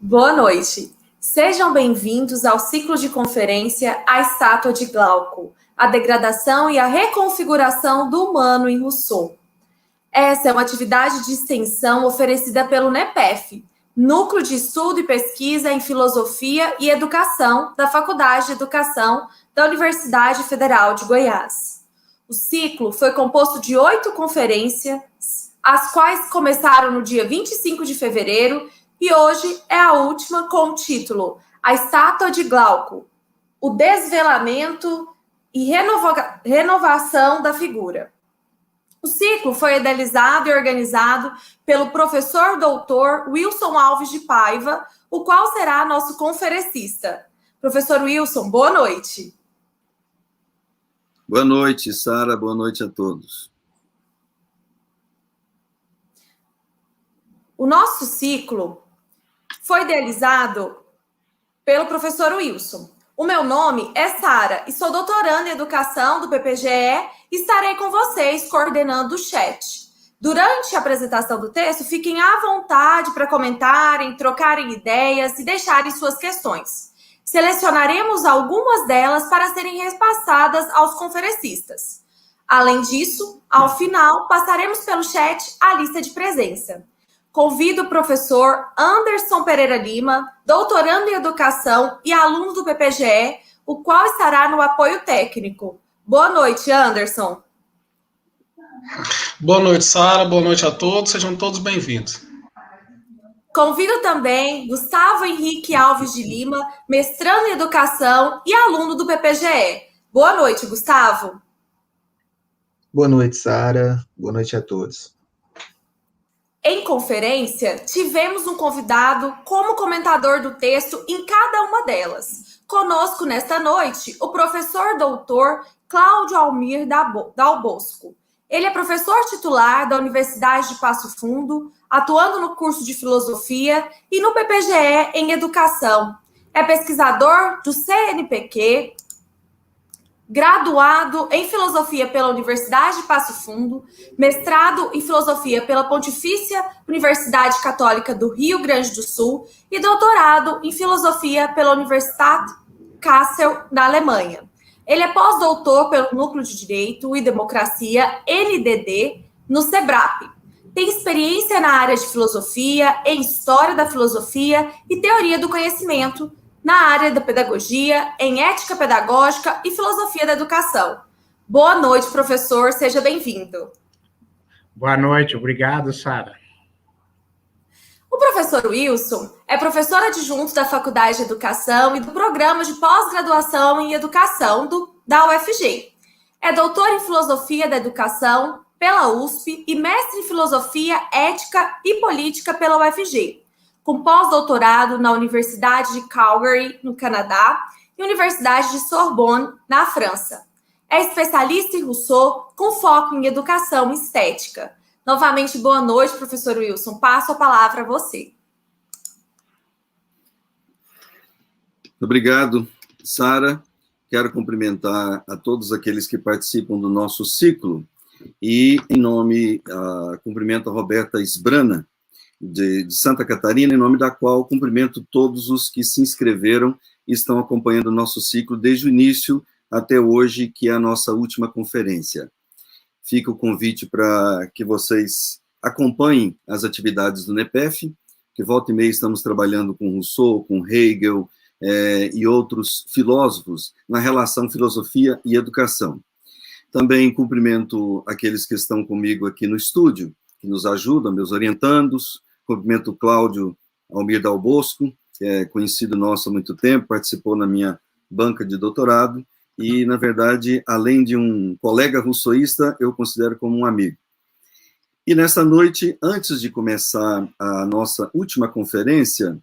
Boa noite. Sejam bem-vindos ao ciclo de conferência A Estátua de Glauco, a degradação e a reconfiguração do humano em Rousseau. Essa é uma atividade de extensão oferecida pelo NEPEF, Núcleo de Estudo e Pesquisa em Filosofia e Educação da Faculdade de Educação da Universidade Federal de Goiás. O ciclo foi composto de 8 conferências, as quais começaram no dia 25 de fevereiro e hoje é a última com o título A Estátua de Glauco, o desvelamento e renovação da figura. O ciclo foi idealizado e organizado pelo professor doutor Wilson Alves de Paiva, o qual será nosso conferencista. Professor Wilson, boa noite. Boa noite, Sara. Boa noite a todos. O nosso ciclo foi idealizado pelo professor Wilson. O meu nome é Sara e sou doutoranda em Educação do PPGE e estarei com vocês coordenando o chat. Durante a apresentação do texto, fiquem à vontade para comentarem, trocarem ideias e deixarem suas questões. Selecionaremos algumas delas para serem repassadas aos conferencistas. Além disso, ao final, passaremos pelo chat a lista de presença. Convido o professor Anderson Pereira Lima, doutorando em Educação e aluno do PPGE, o qual estará no apoio técnico. Boa noite, Anderson. Boa noite, Sara. Boa noite a todos. Sejam todos bem-vindos. Convido também Gustavo Henrique Alves de Lima, mestrando em Educação e aluno do PPGE. Boa noite, Gustavo. Boa noite, Sara. Boa noite a todos. Em conferência, tivemos um convidado como comentador do texto em cada uma delas. Conosco nesta noite, o professor doutor Cláudio Almir Dal Bosco. Ele é professor titular da Universidade de Passo Fundo, atuando no curso de Filosofia e no PPGE em Educação. É pesquisador do CNPq, graduado em Filosofia pela Universidade de Passo Fundo, mestrado em Filosofia pela Pontifícia Universidade Católica do Rio Grande do Sul e doutorado em Filosofia pela Universitat Kassel, na Alemanha. Ele é pós-doutor pelo Núcleo de Direito e Democracia, NDD, no SEBRAP. Tem experiência na área de filosofia, em história da filosofia e teoria do conhecimento, na área da pedagogia, em ética pedagógica e filosofia da educação. Boa noite, professor, seja bem-vindo. Boa noite, obrigado, Sara. O professor Wilson é professor adjunto da Faculdade de Educação e do Programa de Pós-Graduação em Educação da UFG. É doutor em Filosofia da Educação pela USP e mestre em Filosofia, Ética e Política pela UFG, com pós-doutorado na Universidade de Calgary, no Canadá, e Universidade de Sorbonne, na França. É especialista em Rousseau, com foco em educação e estética. Novamente, boa noite, professor Wilson. Passo a palavra a você. Obrigado, Sara. Quero cumprimentar a todos aqueles que participam do nosso ciclo e, em nome, cumprimento a Roberta Esbrana, de Santa Catarina, em nome da qual cumprimento todos os que se inscreveram e estão acompanhando o nosso ciclo desde o início até hoje, que é a nossa última conferência. Fica o convite para que vocês acompanhem as atividades do NEPEF, que volta e meia estamos trabalhando com Rousseau, com Hegel e outros filósofos na relação filosofia e educação. Também cumprimento aqueles que estão comigo aqui no estúdio, que nos ajudam, meus orientandos. Cumprimento o Cláudio Almir Dal Bosco, que é conhecido nosso há muito tempo, participou na minha banca de doutorado, e, na verdade, além de um colega rousseauista, eu considero como um amigo. E nessa noite, antes de começar a nossa última conferência,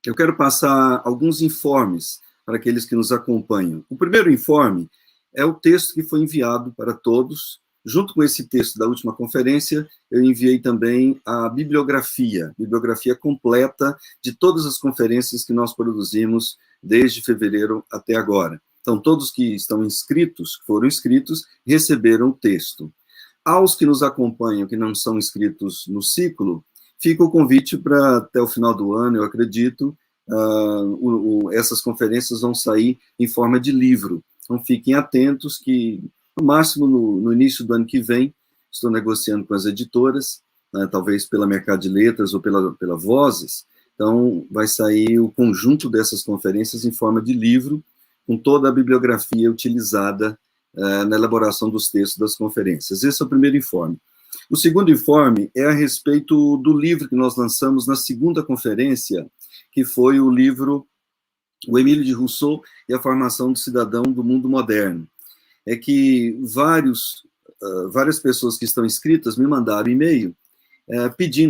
eu quero passar alguns informes para aqueles que nos acompanham. O primeiro informe é o texto que foi enviado para todos. Junto com esse texto da última conferência, eu enviei também a bibliografia completa de todas as conferências que nós produzimos desde fevereiro até agora. Então, todos que estão inscritos, que foram inscritos, receberam o texto. Aos que nos acompanham, que não são inscritos no ciclo, fica o convite para até o final do ano, eu acredito, essas conferências vão sair em forma de livro. Então, fiquem atentos que, no máximo, no início do ano que vem, estou negociando com as editoras, né, talvez pela Mercado de Letras ou pela Vozes, então vai sair o conjunto dessas conferências em forma de livro, com toda a bibliografia utilizada na elaboração dos textos das conferências. Esse é o primeiro informe. O segundo informe é a respeito do livro que nós lançamos na segunda conferência, que foi o livro O Emílio de Rousseau e a Formação do Cidadão do Mundo Moderno. É que várias pessoas que estão inscritas me mandaram e-mail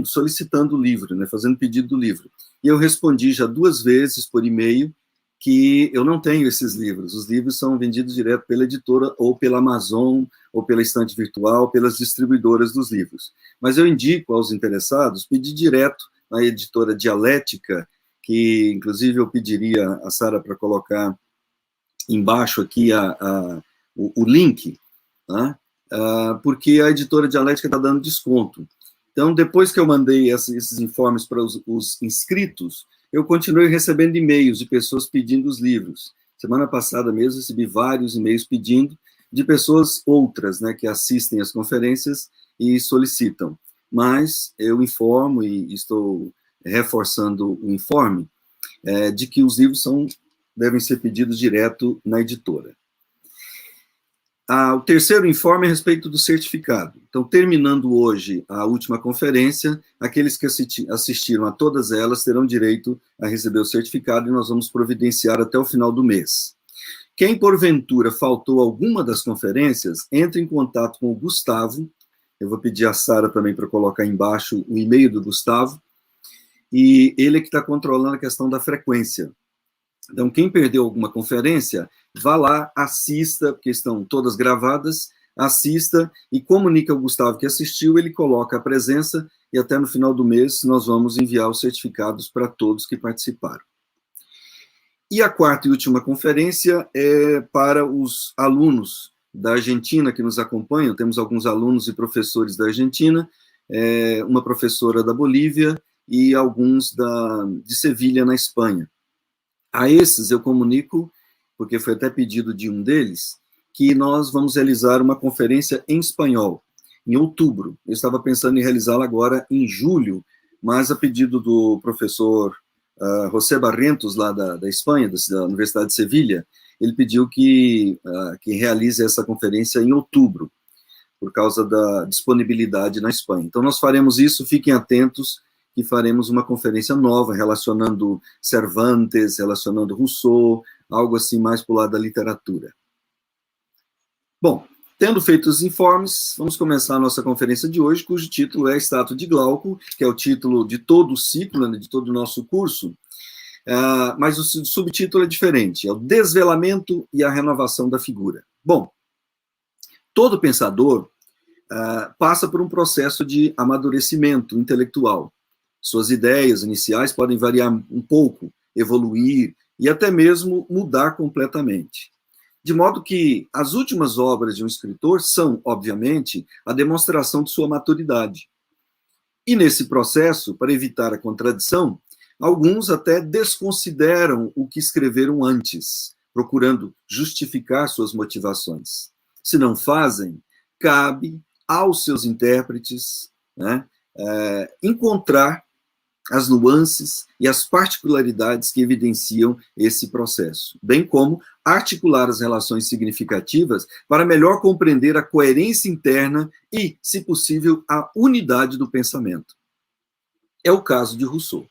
solicitando o livro, né, fazendo pedido do livro. E eu respondi já 2 vezes por e-mail que eu não tenho esses livros. Os livros são vendidos direto pela editora, ou pela Amazon, ou pela estante virtual, pelas distribuidoras dos livros. Mas eu indico aos interessados pedir direto na editora Dialética, que inclusive eu pediria a Sara para colocar embaixo aqui o link, tá? Porque a editora Dialética está dando desconto. Então, depois que eu mandei esses informes para os inscritos, eu continuei recebendo e-mails de pessoas pedindo os livros. Semana passada mesmo, recebi vários e-mails pedindo, de pessoas outras, né, que assistem às conferências e solicitam. Mas eu informo, e estou reforçando o informe, de que os livros devem ser pedidos direto na editora. O terceiro informe é a respeito do certificado. Então, terminando hoje a última conferência, aqueles que assistiram a todas elas terão direito a receber o certificado e nós vamos providenciar até o final do mês. Quem, porventura, faltou alguma das conferências, entre em contato com o Gustavo. Eu vou pedir a Sara também para colocar embaixo o e-mail do Gustavo. E ele é que está controlando a questão da frequência. Então, quem perdeu alguma conferência, vá lá, assista, porque estão todas gravadas, assista e comunique ao Gustavo que assistiu, ele coloca a presença e até no final do mês nós vamos enviar os certificados para todos que participaram. E a quarta e última conferência é para os alunos da Argentina que nos acompanham, temos alguns alunos e professores da Argentina, uma professora da Bolívia e alguns de Sevilha, na Espanha. A esses eu comunico, porque foi até pedido de um deles, que nós vamos realizar uma conferência em espanhol, em outubro. Eu estava pensando em realizá-la agora em julho, mas a pedido do professor José Barrentos, lá da Espanha, da Universidade de Sevilha, ele pediu que realize essa conferência em outubro, por causa da disponibilidade na Espanha. Então, nós faremos isso, fiquem atentos, que faremos uma conferência nova, relacionando Cervantes, relacionando Rousseau, algo assim mais para o lado da literatura. Bom, tendo feito os informes, vamos começar a nossa conferência de hoje, cujo título é Estátua de Glauco, que é o título de todo o ciclo, né, de todo o nosso curso, mas o subtítulo é diferente, é o Desvelamento e a Renovação da Figura. Bom, todo pensador passa por um processo de amadurecimento intelectual. Suas ideias iniciais podem variar um pouco, evoluir e até mesmo mudar completamente. De modo que as últimas obras de um escritor são, obviamente, a demonstração de sua maturidade. E nesse processo, para evitar a contradição, alguns até desconsideram o que escreveram antes, procurando justificar suas motivações. Se não fazem, cabe aos seus intérpretes, né, encontrar as nuances e as particularidades que evidenciam esse processo, bem como articular as relações significativas para melhor compreender a coerência interna e, se possível, a unidade do pensamento. É o caso de Rousseau.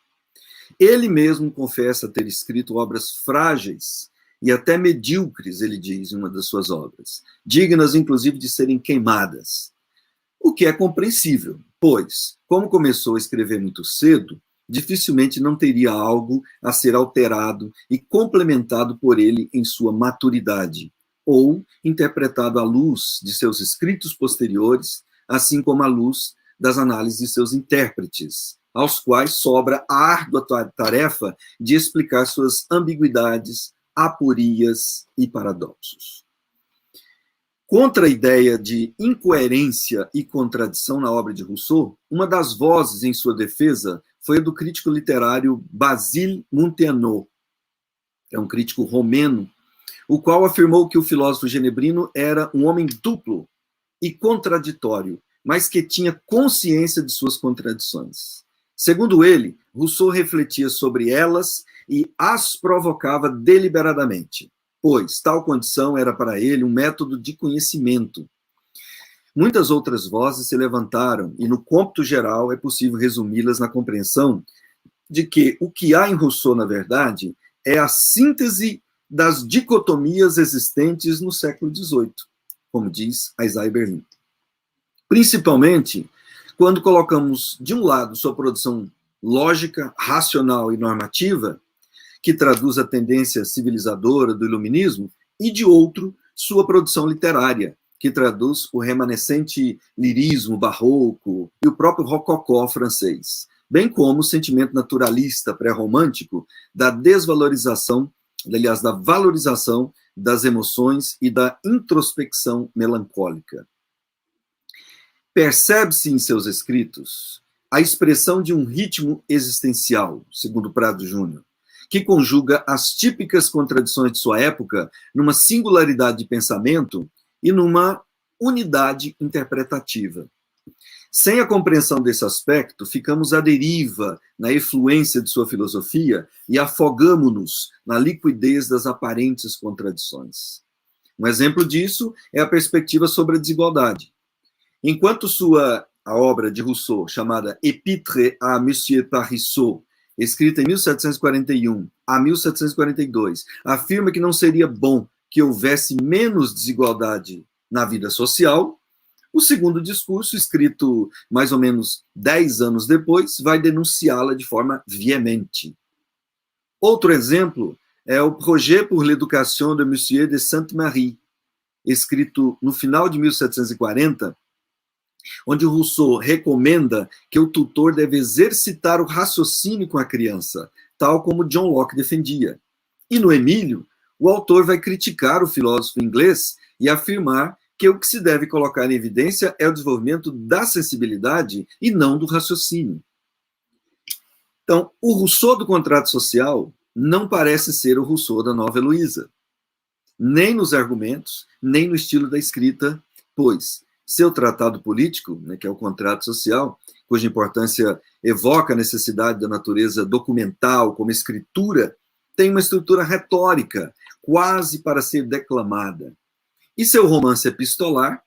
Ele mesmo confessa ter escrito obras frágeis e até medíocres, ele diz em uma das suas obras, dignas, inclusive, de serem queimadas. O que é compreensível, pois, como começou a escrever muito cedo, dificilmente não teria algo a ser alterado e complementado por ele em sua maturidade, ou interpretado à luz de seus escritos posteriores, assim como à luz das análises de seus intérpretes, aos quais sobra a árdua tarefa de explicar suas ambiguidades, aporias e paradoxos. Contra a ideia de incoerência e contradição na obra de Rousseau, uma das vozes em sua defesa foi a do crítico literário Basile Munteanu, que é um crítico romeno, o qual afirmou que o filósofo genebrino era um homem duplo e contraditório, mas que tinha consciência de suas contradições. Segundo ele, Rousseau refletia sobre elas e as provocava deliberadamente, pois tal condição era para ele um método de conhecimento. Muitas outras vozes se levantaram, e no cômputo geral é possível resumi-las na compreensão de que o que há em Rousseau, na verdade, é a síntese das dicotomias existentes no século XVIII, como diz Isaiah Berlin. Principalmente quando colocamos, de um lado, sua produção lógica, racional e normativa, que traduz a tendência civilizadora do iluminismo, e, de outro, sua produção literária, que traduz o remanescente lirismo barroco e o próprio rococó francês, bem como o sentimento naturalista pré-romântico da desvalorização, aliás, da valorização das emoções e da introspecção melancólica. Percebe-se em seus escritos a expressão de um ritmo existencial, segundo Prado Júnior, que conjuga as típicas contradições de sua época numa singularidade de pensamento e numa unidade interpretativa. Sem a compreensão desse aspecto, ficamos à deriva na efluência de sua filosofia e afogamo-nos na liquidez das aparentes contradições. Um exemplo disso é a perspectiva sobre a desigualdade. Enquanto a obra de Rousseau, chamada Épître à Monsieur Parisot, escrita em 1741 a 1742, afirma que não seria bom que houvesse menos desigualdade na vida social, o segundo discurso, escrito mais ou menos 10 anos depois, vai denunciá-la de forma veemente. Outro exemplo é o Projet pour l'éducation de Monsieur de Sainte-Marie, escrito no final de 1740, onde Rousseau recomenda que o tutor deve exercitar o raciocínio com a criança, tal como John Locke defendia. E no Emílio, o autor vai criticar o filósofo inglês e afirmar que o que se deve colocar em evidência é o desenvolvimento da sensibilidade e não do raciocínio. Então, o Rousseau do contrato social não parece ser o Rousseau da Nova Heloísa, nem nos argumentos, nem no estilo da escrita, pois seu tratado político, que é o contrato social, cuja importância evoca a necessidade da natureza documental como escritura, tem uma estrutura retórica, quase para ser declamada. E seu romance epistolar,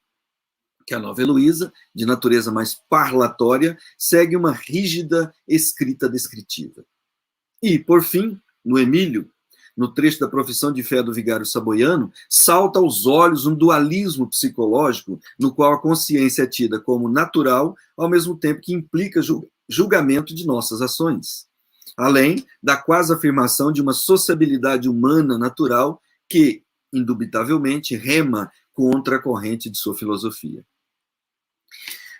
que é a Nova Heloísa, de natureza mais parlatória, segue uma rígida escrita descritiva. E, por fim, no Emílio, no trecho da Profissão de Fé do Vigário Saboiano, salta aos olhos um dualismo psicológico no qual a consciência é tida como natural, ao mesmo tempo que implica julgamento de nossas ações, além da quase afirmação de uma sociabilidade humana natural que, indubitavelmente, rema contra a corrente de sua filosofia.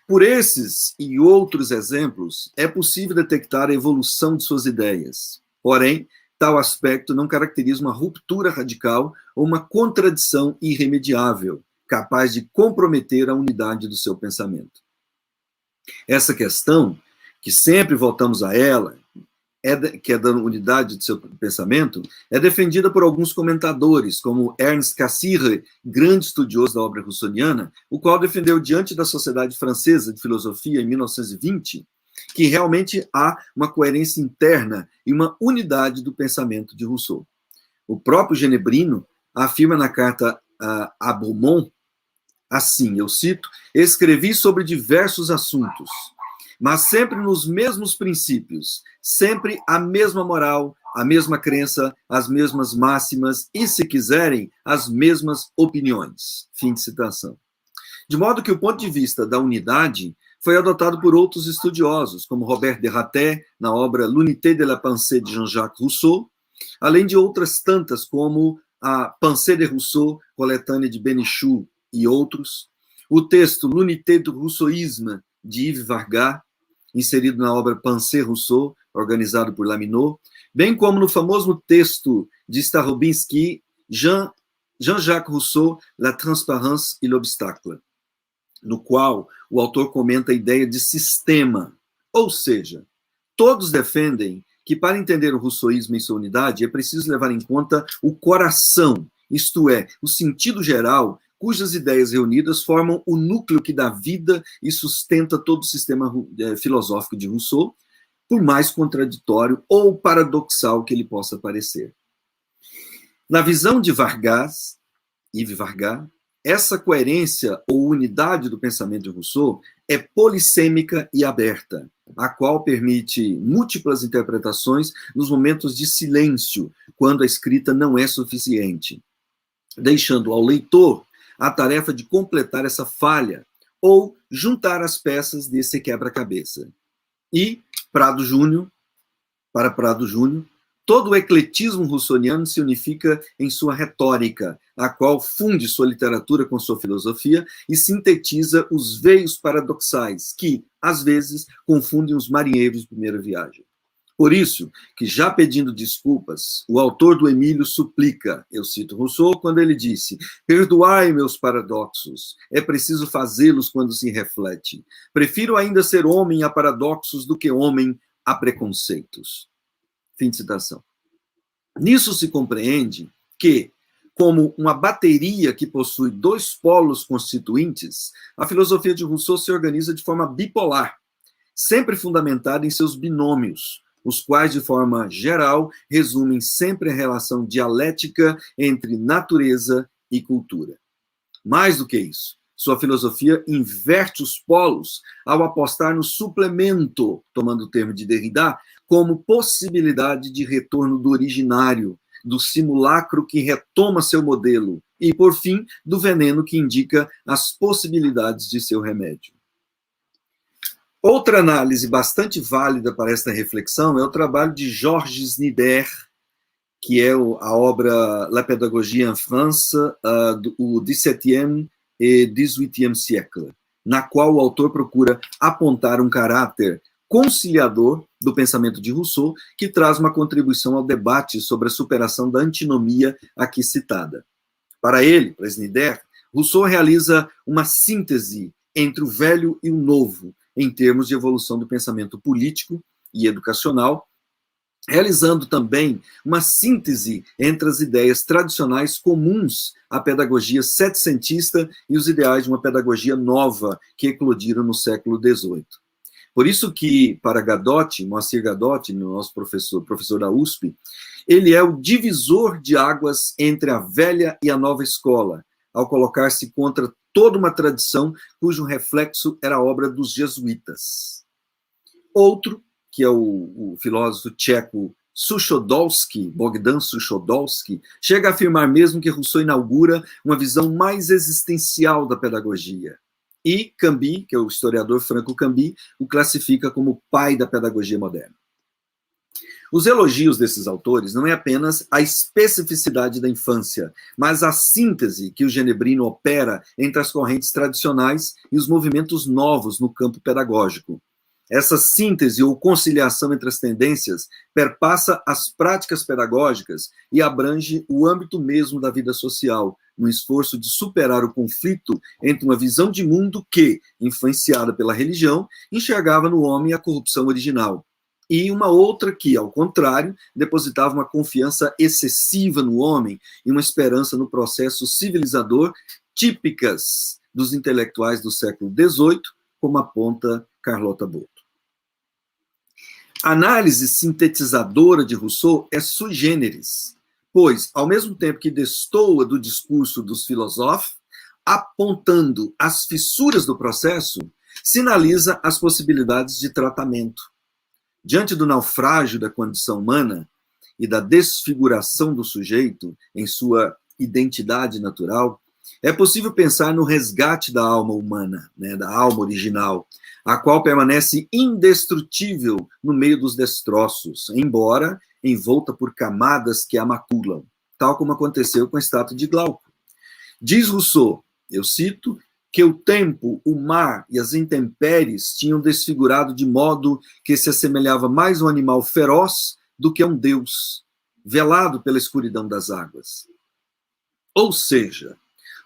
Por esses e outros exemplos, é possível detectar a evolução de suas ideias. Porém, tal aspecto não caracteriza uma ruptura radical ou uma contradição irremediável, capaz de comprometer a unidade do seu pensamento. Essa questão, que sempre voltamos a ela, que é da unidade do seu pensamento, é defendida por alguns comentadores, como Ernst Cassirer, grande estudioso da obra rousseauiana, o qual defendeu diante da Sociedade Francesa de Filosofia em 1920, que realmente há uma coerência interna e uma unidade do pensamento de Rousseau. O próprio Genebrino afirma na carta a Beaumont, assim, eu cito, escrevi sobre diversos assuntos, mas sempre nos mesmos princípios, sempre a mesma moral, a mesma crença, as mesmas máximas e, se quiserem, as mesmas opiniões. Fim de citação. De modo que o ponto de vista da unidade foi adotado por outros estudiosos, como Robert Derraté, na obra L'unité de la pensée de Jean-Jacques Rousseau, além de outras tantas, como a Pensée de Rousseau, coletânea de Benichou e outros, o texto L'unité du rousseauisme, de Yves Vargas, inserido na obra Pensée Rousseau, organizado por Lamennais, bem como no famoso texto de Starobinsky, Jean-Jacques Rousseau, La transparence et l'obstacle, no qual o autor comenta a ideia de sistema, ou seja, todos defendem que para entender o rousseauísmo em sua unidade é preciso levar em conta o coração, isto é, o sentido geral, cujas ideias reunidas formam o núcleo que dá vida e sustenta todo o sistema filosófico de Rousseau, por mais contraditório ou paradoxal que ele possa parecer. Na visão de Yves Vargas, essa coerência ou unidade do pensamento de Rousseau é polissêmica e aberta, a qual permite múltiplas interpretações nos momentos de silêncio, quando a escrita não é suficiente, deixando ao leitor a tarefa de completar essa falha ou juntar as peças desse quebra-cabeça. E para Prado Júnior, todo o ecletismo russoniano se unifica em sua retórica, a qual funde sua literatura com sua filosofia e sintetiza os veios paradoxais que, às vezes, confundem os marinheiros de primeira viagem. Por isso, que já pedindo desculpas, o autor do Emílio suplica, eu cito Rousseau, quando ele disse: perdoai meus paradoxos, é preciso fazê-los quando se reflete. Prefiro ainda ser homem a paradoxos do que homem a preconceitos. Fim de citação. Nisso se compreende que, como uma bateria que possui dois polos constituintes, a filosofia de Rousseau se organiza de forma bipolar, sempre fundamentada em seus binômios, os quais, de forma geral, resumem sempre a relação dialética entre natureza e cultura. Mais do que isso, sua filosofia inverte os polos ao apostar no suplemento, tomando o termo de Derrida, como possibilidade de retorno do originário, do simulacro que retoma seu modelo e, por fim, do veneno que indica as possibilidades de seu remédio. Outra análise bastante válida para esta reflexão é o trabalho de Georges Nider, que é a obra La Pédagogie en France, o XVIIe e XVIIIe siècle, na qual o autor procura apontar um caráter conciliador do pensamento de Rousseau, que traz uma contribuição ao debate sobre a superação da antinomia aqui citada. Para ele, para Snider, Rousseau realiza uma síntese entre o velho e o novo, em termos de evolução do pensamento político e educacional, realizando também uma síntese entre as ideias tradicionais comuns à pedagogia setecentista e os ideais de uma pedagogia nova que eclodiram no século XVIII. Por isso que, para Gadotti, Moacir Gadotti, nosso professor da USP, ele é o divisor de águas entre a velha e a nova escola, ao colocar-se contra toda uma tradição cujo reflexo era a obra dos jesuítas. Outro, que é o filósofo tcheco Suchodolski, Bogdan Suchodolski, chega a afirmar mesmo que Rousseau inaugura uma visão mais existencial da pedagogia. E Camby, que é o historiador Franco Camby, o classifica como o pai da pedagogia moderna. Os elogios desses autores não é apenas a especificidade da infância, mas a síntese que o Genebrino opera entre as correntes tradicionais e os movimentos novos no campo pedagógico. Essa síntese ou conciliação entre as tendências perpassa as práticas pedagógicas e abrange o âmbito mesmo da vida social, no esforço de superar o conflito entre uma visão de mundo que, influenciada pela religião, enxergava no homem a corrupção original, e uma outra que, ao contrário, depositava uma confiança excessiva no homem e uma esperança no processo civilizador típicas dos intelectuais do século XVIII, como aponta Carlota Boto. A análise sintetizadora de Rousseau é sui generis, pois, ao mesmo tempo que destoa do discurso dos filósofos, apontando as fissuras do processo, sinaliza as possibilidades de tratamento. Diante do naufrágio da condição humana e da desfiguração do sujeito em sua identidade natural, é possível pensar no resgate da alma humana, da alma original, a qual permanece indestrutível no meio dos destroços, embora envolta por camadas que a maculam, tal como aconteceu com a estátua de Glauco. Diz Rousseau, eu cito, que o tempo, o mar e as intempéries tinham desfigurado de modo que se assemelhava mais a um animal feroz do que a um deus, velado pela escuridão das águas. Ou seja,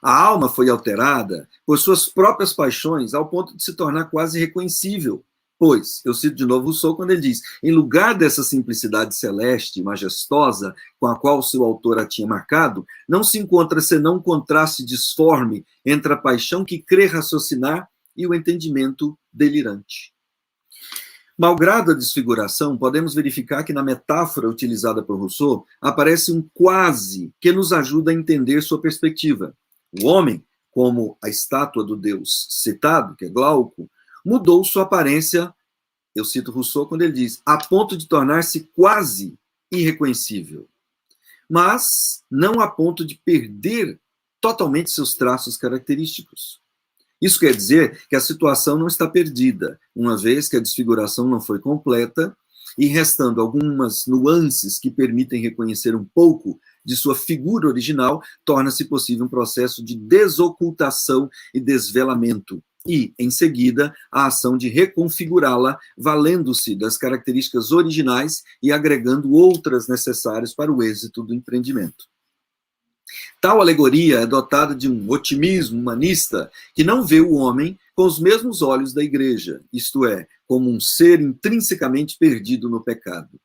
a alma foi alterada por suas próprias paixões ao ponto de se tornar quase irreconhecível. Pois, eu cito de novo Rousseau quando ele diz, em lugar dessa simplicidade celeste, majestosa, com a qual seu autor a tinha marcado, não se encontra senão um contraste disforme entre a paixão que crê raciocinar e o entendimento delirante. Malgrado a desfiguração, podemos verificar que na metáfora utilizada por Rousseau aparece um quase que nos ajuda a entender sua perspectiva. O homem, como a estátua do Deus citado, que é Glauco, mudou sua aparência, eu cito Rousseau quando ele diz, a ponto de tornar-se quase irreconhecível, mas não a ponto de perder totalmente seus traços característicos. Isso quer dizer que a situação não está perdida, uma vez que a desfiguração não foi completa e restando algumas nuances que permitem reconhecer um pouco de sua figura original, torna-se possível um processo de desocultação e desvelamento, e, em seguida, a ação de reconfigurá-la, valendo-se das características originais e agregando outras necessárias para o êxito do empreendimento. Tal alegoria é dotada de um otimismo humanista que não vê o homem com os mesmos olhos da igreja, isto é, como um ser intrinsecamente perdido no pecado.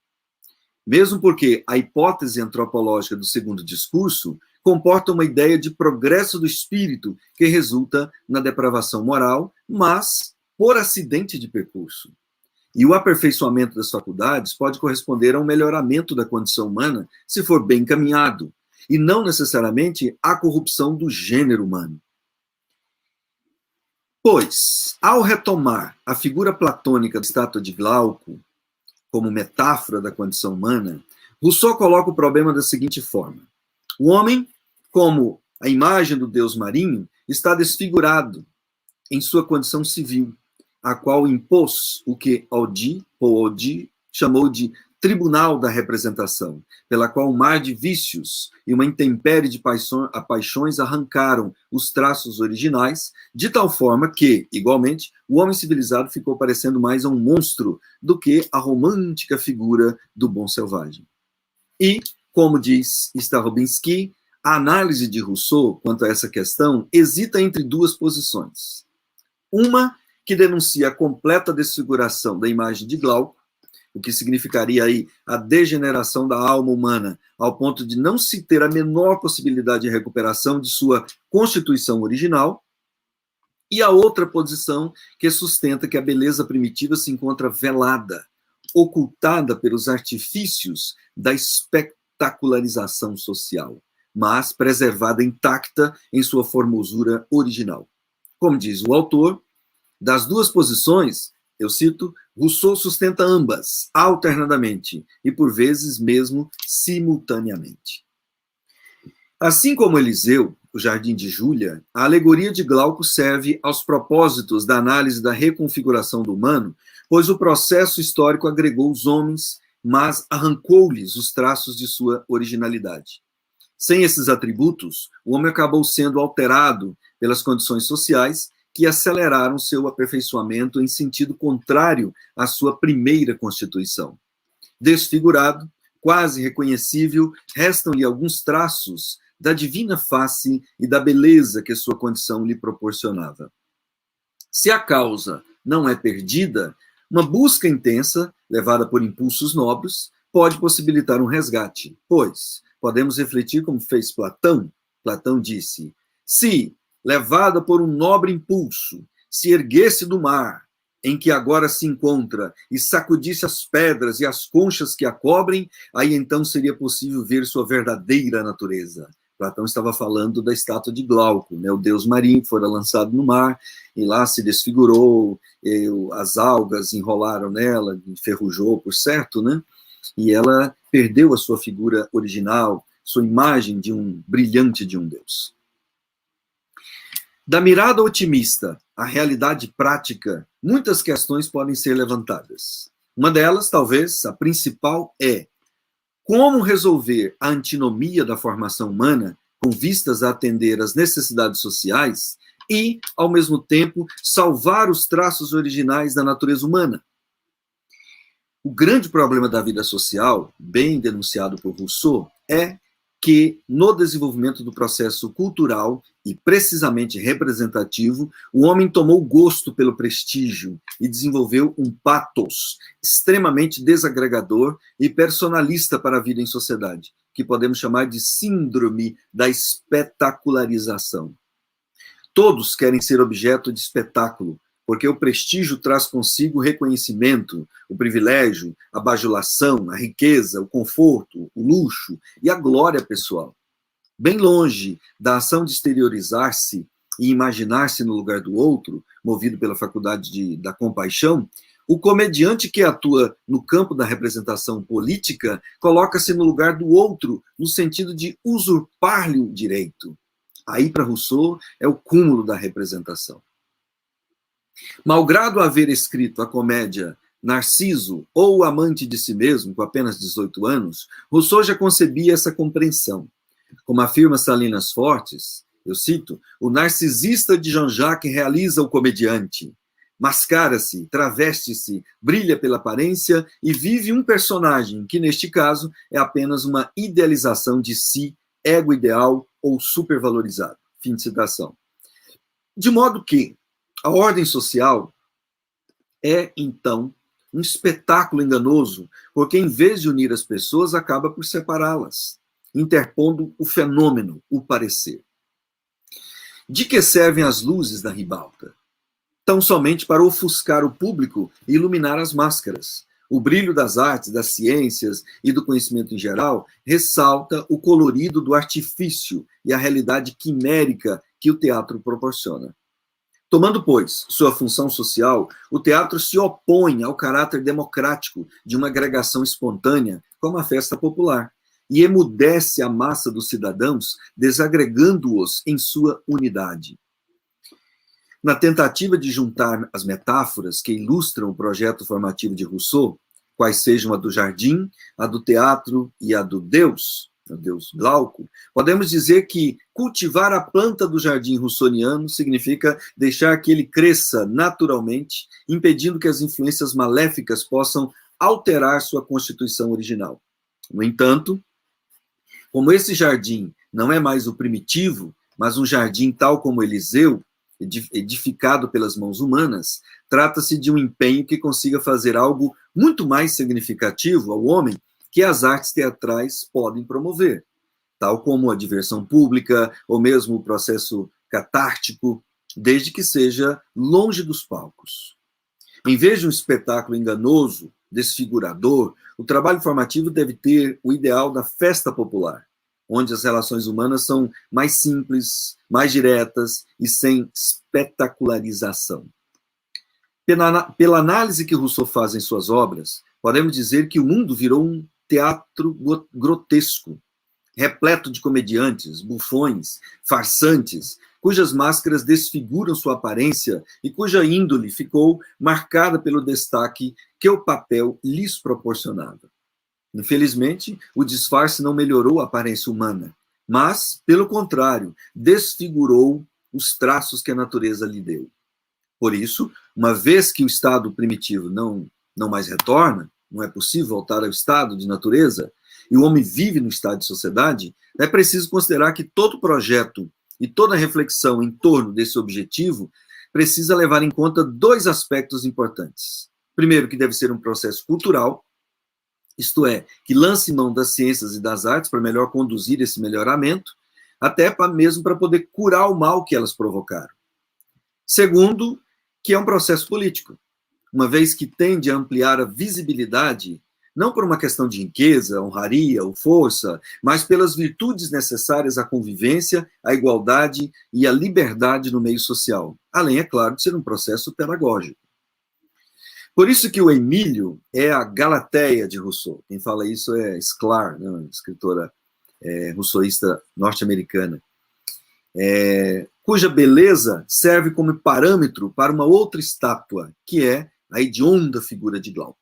Mesmo porque a hipótese antropológica do segundo discurso comporta uma ideia de progresso do espírito que resulta na depravação moral, mas por acidente de percurso. E o aperfeiçoamento das faculdades pode corresponder a um melhoramento da condição humana se for bem encaminhado, e não necessariamente à corrupção do gênero humano. Pois, ao retomar a figura platônica da estátua de Glauco como metáfora da condição humana, Rousseau coloca o problema da seguinte forma. O homem, como a imagem do deus marinho, está desfigurado em sua condição civil, a qual impôs o que Odi chamou de tribunal da representação, pela qual um mar de vícios e uma intempérie de paixões arrancaram os traços originais, de tal forma que, igualmente, o homem civilizado ficou parecendo mais a um monstro do que a romântica figura do bom selvagem. E, como diz Starobinsky, a análise de Rousseau quanto a essa questão hesita entre duas posições. Uma que denuncia a completa desfiguração da imagem de Glauco, o que significaria aí a degeneração da alma humana, ao ponto de não se ter a menor possibilidade de recuperação de sua constituição original, e a outra posição que sustenta que a beleza primitiva se encontra velada, ocultada pelos artifícios da espetacularização social, mas preservada intacta em sua formosura original. Como diz o autor, das duas posições, eu cito, Rousseau sustenta ambas, alternadamente, e por vezes mesmo simultaneamente. Assim como Eliseu, o Jardim de Júlia, a alegoria de Glauco serve aos propósitos da análise da reconfiguração do humano, pois o processo histórico agregou os homens, mas arrancou-lhes os traços de sua originalidade. Sem esses atributos, o homem acabou sendo alterado pelas condições sociais que aceleraram seu aperfeiçoamento em sentido contrário à sua primeira constituição. Desfigurado, quase reconhecível, restam-lhe alguns traços da divina face e da beleza que sua condição lhe proporcionava. Se a causa não é perdida, uma busca intensa, levada por impulsos nobres, pode possibilitar um resgate, pois podemos refletir como fez Platão. Platão disse, se levada por um nobre impulso, se erguesse do mar, em que agora se encontra, e sacudisse as pedras e as conchas que a cobrem, aí então seria possível ver sua verdadeira natureza. Platão estava falando da estátua de Glauco, né, o deus marinho que fora lançado no mar, e lá se desfigurou, as algas enrolaram nela, enferrujou, por certo, né? E ela perdeu a sua figura original, sua imagem de um brilhante de um deus. Da mirada otimista à realidade prática, muitas questões podem ser levantadas. Uma delas, talvez, a principal, é como resolver a antinomia da formação humana com vistas a atender às necessidades sociais e, ao mesmo tempo, salvar os traços originais da natureza humana. O grande problema da vida social, bem denunciado por Rousseau, é que, no desenvolvimento do processo cultural e precisamente representativo, o homem tomou gosto pelo prestígio e desenvolveu um pathos extremamente desagregador e personalista para a vida em sociedade, que podemos chamar de síndrome da espetacularização. Todos querem ser objeto de espetáculo, porque o prestígio traz consigo o reconhecimento, o privilégio, a bajulação, a riqueza, o conforto, o luxo e a glória pessoal. Bem longe da ação de exteriorizar-se e imaginar-se no lugar do outro, movido pela faculdade da compaixão, o comediante que atua no campo da representação política coloca-se no lugar do outro, no sentido de usurpar-lhe o direito. Aí, para Rousseau, é o cúmulo da representação. Malgrado haver escrito a comédia Narciso ou o Amante de Si Mesmo, com apenas 18 anos, Rousseau já concebia essa compreensão. Como afirma Salinas Fortes, eu cito, o narcisista de Jean-Jacques realiza o comediante. Mascara-se, traveste-se, brilha pela aparência e vive um personagem que, neste caso, é apenas uma idealização de si, ego ideal ou supervalorizado. Fim de citação. De modo que a ordem social é, então, um espetáculo enganoso, porque em vez de unir as pessoas, acaba por separá-las, interpondo o fenômeno, o parecer. De que servem as luzes da ribalta? Tão somente para ofuscar o público e iluminar as máscaras. O brilho das artes, das ciências e do conhecimento em geral ressalta o colorido do artifício e a realidade quimérica que o teatro proporciona. Tomando, pois, sua função social, o teatro se opõe ao caráter democrático de uma agregação espontânea, como a festa popular, e emudece a massa dos cidadãos, desagregando-os em sua unidade. Na tentativa de juntar as metáforas que ilustram o projeto formativo de Rousseau, quais sejam a do jardim, a do teatro e a do Deus, o Deus Glauco, podemos dizer que cultivar a planta do jardim rousseauiano significa deixar que ele cresça naturalmente, impedindo que as influências maléficas possam alterar sua constituição original. No entanto, como esse jardim não é mais o primitivo, mas um jardim tal como Eliseu, edificado pelas mãos humanas, trata-se de um empenho que consiga fazer algo muito mais significativo ao homem que as artes teatrais podem promover, tal como a diversão pública ou mesmo o processo catártico, desde que seja longe dos palcos. Em vez de um espetáculo enganoso, desfigurador, o trabalho formativo deve ter o ideal da festa popular, onde as relações humanas são mais simples, mais diretas e sem espetacularização. Pela análise que Rousseau faz em suas obras, podemos dizer que o mundo virou um teatro grotesco, repleto de comediantes, bufões, farsantes, cujas máscaras desfiguram sua aparência e cuja índole ficou marcada pelo destaque que o papel lhes proporcionava. Infelizmente, o disfarce não melhorou a aparência humana, mas, pelo contrário, desfigurou os traços que a natureza lhe deu. Por isso, uma vez que o estado primitivo não mais retorna, não é possível voltar ao estado de natureza, e o homem vive no estado de sociedade, é preciso considerar que todo projeto e toda reflexão em torno desse objetivo precisa levar em conta dois aspectos importantes. Primeiro, que deve ser um processo cultural, isto é, que lance mão das ciências e das artes para melhor conduzir esse melhoramento, até mesmo para poder curar o mal que elas provocaram. Segundo, que é um processo político, uma vez que tende a ampliar a visibilidade, não por uma questão de riqueza, honraria ou força, mas pelas virtudes necessárias à convivência, à igualdade e à liberdade no meio social, além, é claro, de ser um processo pedagógico. Por isso que o Emílio é a Galateia de Rousseau. Quem fala isso é Sklar, né, uma escritora rousseauista norte-americana, cuja beleza serve como parâmetro para uma outra estátua, que é a hedionda figura de Glauco.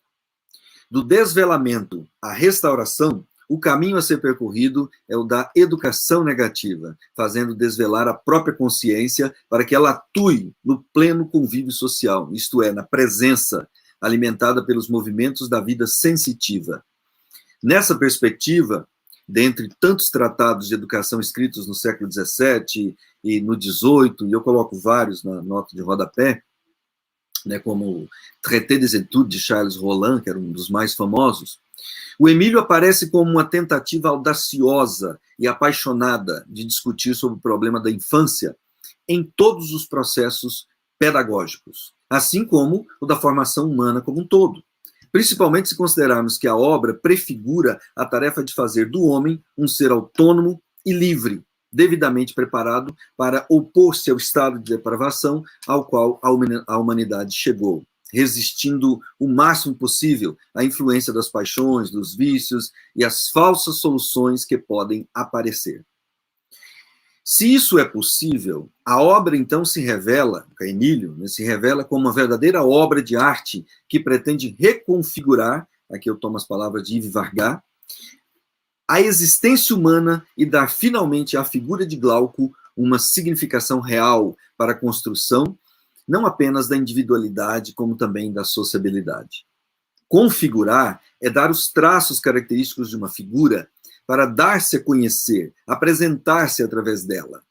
Do desvelamento à restauração, o caminho a ser percorrido é o da educação negativa, fazendo desvelar a própria consciência para que ela atue no pleno convívio social, isto é, na presença, alimentada pelos movimentos da vida sensitiva. Nessa perspectiva, dentre tantos tratados de educação escritos no século XVII e no XVIII, e eu coloco vários na nota de rodapé, né, como o Traité des Études de Charles Rolin, que era um dos mais famosos, o Emílio aparece como uma tentativa audaciosa e apaixonada de discutir sobre o problema da infância em todos os processos pedagógicos, assim como o da formação humana como um todo. Principalmente se considerarmos que a obra prefigura a tarefa de fazer do homem um ser autônomo e livre, devidamente preparado para opor-se ao estado de depravação ao qual a humanidade chegou, resistindo o máximo possível à influência das paixões, dos vícios e às falsas soluções que podem aparecer. Se isso é possível, a obra então se revela, Emílio, né, se revela como uma verdadeira obra de arte que pretende reconfigurar, aqui eu tomo as palavras de Yves Vargas, a existência humana e dar finalmente à figura de Glauco uma significação real para a construção, não apenas da individualidade, como também da sociabilidade. Configurar é dar os traços característicos de uma figura para dar-se a conhecer, apresentar-se através dela.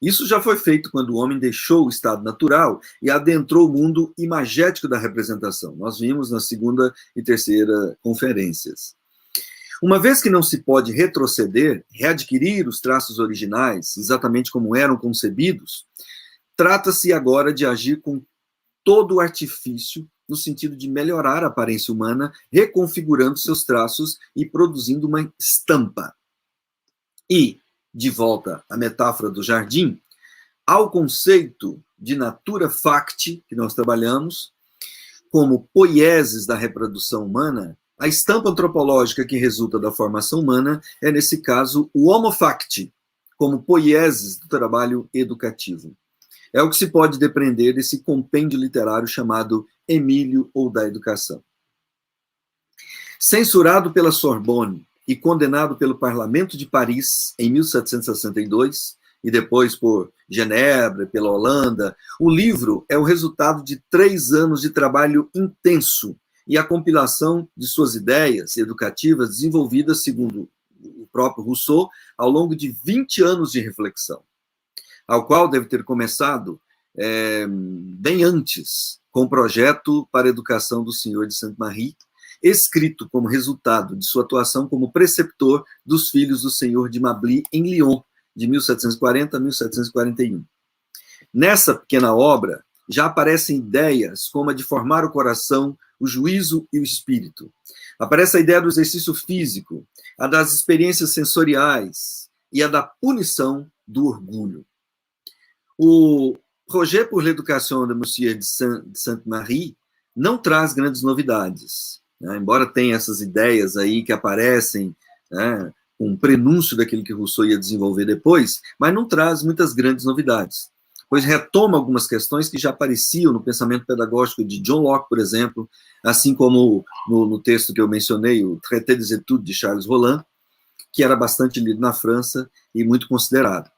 Isso já foi feito quando o homem deixou o estado natural e adentrou o mundo imagético da representação. Nós vimos na segunda e terceira conferências. Uma vez que não se pode retroceder, readquirir os traços originais, exatamente como eram concebidos, trata-se agora de agir com todo o artifício no sentido de melhorar a aparência humana, reconfigurando seus traços e produzindo uma estampa. E, de volta à metáfora do jardim, ao conceito de natura facti, que nós trabalhamos, como poieses da reprodução humana, a estampa antropológica que resulta da formação humana é, nesse caso, o homo facti, como poieses do trabalho educativo. É o que se pode depreender desse compêndio literário chamado Emílio ou da Educação. Censurado pela Sorbonne e condenado pelo Parlamento de Paris em 1762, e depois por Genebra, pela Holanda, o livro é o resultado de 3 anos de trabalho intenso e a compilação de suas ideias educativas desenvolvidas, segundo o próprio Rousseau, ao longo de 20 anos de reflexão, ao qual deve ter começado bem antes, com o projeto para a educação do Senhor de Saint-Marie, escrito como resultado de sua atuação como preceptor dos filhos do Senhor de Mably em Lyon, de 1740 a 1741. Nessa pequena obra, já aparecem ideias como a de formar o coração, o juízo e o espírito. Aparece a ideia do exercício físico, a das experiências sensoriais e a da punição do orgulho. O Projet pour l'éducation de Monsieur de Saint-Marie não traz grandes novidades, né? Embora tenha essas ideias aí que aparecem, né, um prenúncio daquilo que Rousseau ia desenvolver depois, mas não traz muitas grandes novidades, pois retoma algumas questões que já apareciam no pensamento pedagógico de John Locke, por exemplo, assim como no texto que eu mencionei, o Traité des Études de Charles Rolin, que era bastante lido na França e muito considerado.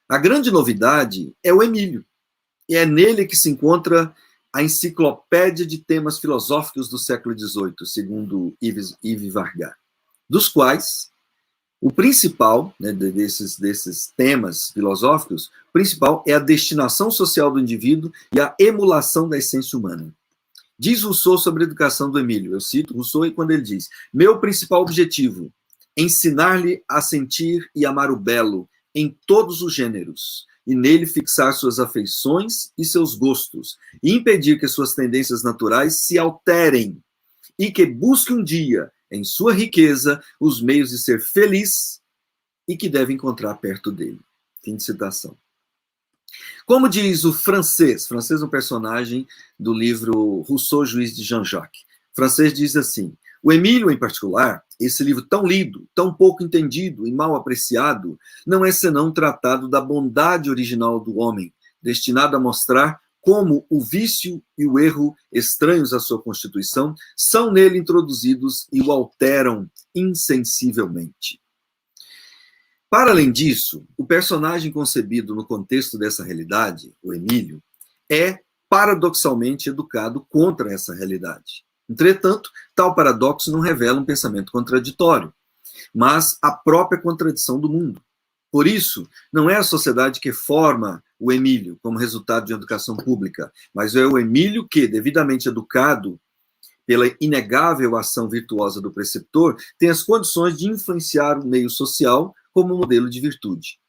A grande novidade é o Emílio, e é nele que se encontra a enciclopédia de temas filosóficos do século XVIII, segundo Yves Vargas, dos quais o principal, né, desses temas filosóficos, o principal é a destinação social do indivíduo e a emulação da essência humana. Diz Rousseau sobre a educação do Emílio, eu cito Rousseau e quando ele diz: meu principal objetivo, ensinar-lhe a sentir e amar o belo em todos os gêneros, e nele fixar suas afeições e seus gostos, e impedir que suas tendências naturais se alterem, e que busque um dia, em sua riqueza, os meios de ser feliz e que deve encontrar perto dele. Fim de citação. Como diz o Francês é um personagem do livro Rousseau, Juiz de Jean-Jacques. Francês diz assim: o Emílio, em particular, esse livro tão lido, tão pouco entendido e mal apreciado, não é senão um tratado da bondade original do homem, destinado a mostrar como o vício e o erro, estranhos à sua constituição, são nele introduzidos e o alteram insensivelmente. Para além disso, o personagem concebido no contexto dessa realidade, o Emílio, é paradoxalmente educado contra essa realidade. Entretanto, tal paradoxo não revela um pensamento contraditório. mas a própria contradição do mundo. Por isso, não é a sociedade que forma o Emílio como resultado de educação pública, mas é o Emílio que, devidamente educado pela inegável ação virtuosa do preceptor, tem as condições de influenciar o meio social como modelo de virtude.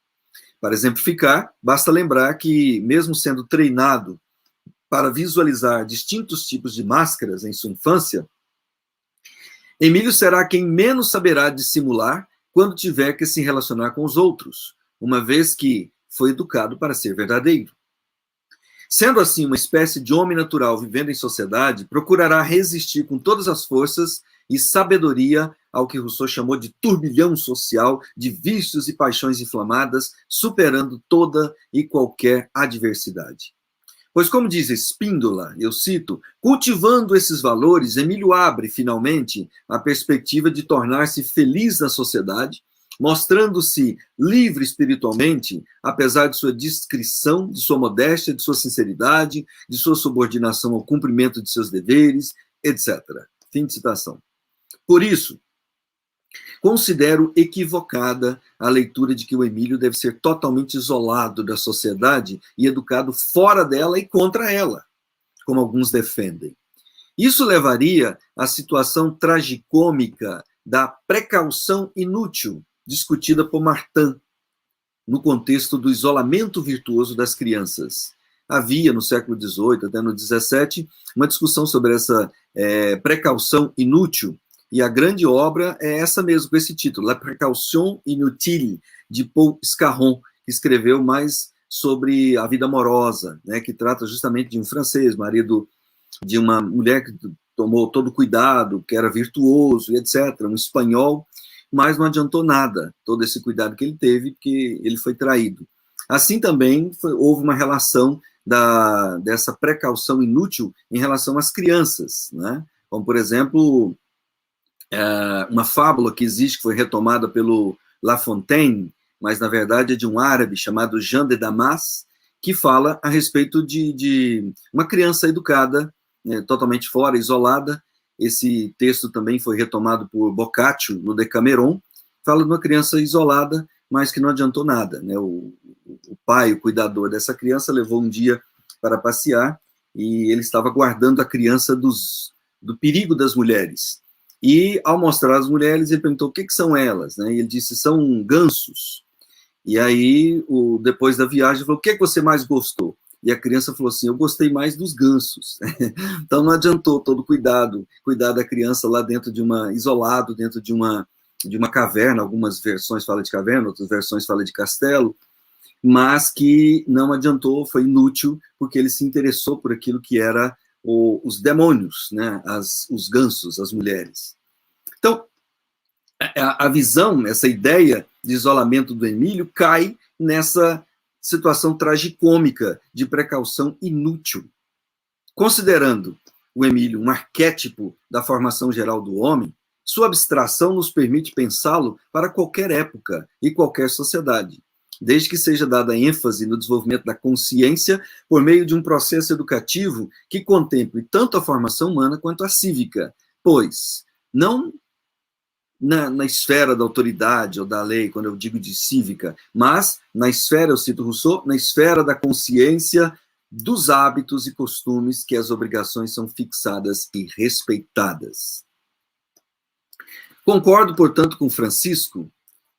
Para exemplificar, basta lembrar que, mesmo sendo treinado para visualizar distintos tipos de máscaras em sua infância, Emílio será quem menos saberá dissimular quando tiver que se relacionar com os outros, uma vez que foi educado para ser verdadeiro. Sendo assim uma espécie de homem natural vivendo em sociedade, procurará resistir com todas as forças e sabedoria ao que Rousseau chamou de turbilhão social, de vícios e paixões inflamadas, superando toda e qualquer adversidade. Pois, como diz Spíndola, eu cito, cultivando esses valores, Emílio abre, finalmente, a perspectiva de tornar-se feliz na sociedade, mostrando-se livre espiritualmente, apesar de sua discrição, de sua modéstia, de sua sinceridade, de sua subordinação ao cumprimento de seus deveres, etc. Fim de citação. Por isso, considero equivocada a leitura de que o Emílio deve ser totalmente isolado da sociedade e educado fora dela e contra ela, como alguns defendem. Isso levaria à situação tragicômica da precaução inútil, discutida por Martin, no contexto do isolamento virtuoso das crianças. Havia, no século XVIII, até no XVII, uma discussão sobre essa precaução inútil, e a grande obra é essa mesmo, com esse título, La Précaution Inutile, de Paul Scarron, que escreveu mais sobre a vida amorosa, né, que trata justamente de um francês, marido de uma mulher que tomou todo o cuidado, que era virtuoso, e etc., um espanhol, mas não adiantou nada, todo esse cuidado que ele teve, porque ele foi traído. Assim também houve uma relação dessa precaução inútil em relação às crianças, né? Como, por exemplo, uma fábula que existe, que foi retomada pelo La Fontaine, mas na verdade é de um árabe chamado Jean de Damas, que fala a respeito de uma criança educada, totalmente fora, isolada. Esse texto também foi retomado por Boccaccio, no Decameron, fala de uma criança isolada, mas que não adiantou nada, né? O pai, o cuidador dessa criança, levou um dia para passear e ele estava guardando a criança do perigo das mulheres. E, ao mostrar as mulheres, ele perguntou o que são elas, né? E ele disse, são gansos. E aí, depois da viagem, ele falou, o que você mais gostou? E a criança falou assim, eu gostei mais dos gansos. Então, não adiantou todo o cuidar da criança lá dentro isolado, dentro de uma caverna, algumas versões falam de caverna, outras versões falam de castelo, mas que não adiantou, foi inútil, porque ele se interessou por aquilo que era os demônios, né? Os gansos, as mulheres. Então, a visão, essa ideia de isolamento do Emílio cai nessa situação tragicômica de precaução inútil. Considerando o Emílio um arquétipo da formação geral do homem, sua abstração nos permite pensá-lo para qualquer época e qualquer sociedade, desde que seja dada ênfase no desenvolvimento da consciência por meio de um processo educativo que contemple tanto a formação humana quanto a cívica, pois, não na esfera da autoridade ou da lei, quando eu digo de cívica, mas na esfera, eu cito Rousseau, na esfera da consciência dos hábitos e costumes que as obrigações são fixadas e respeitadas. Concordo, portanto, com Francisco,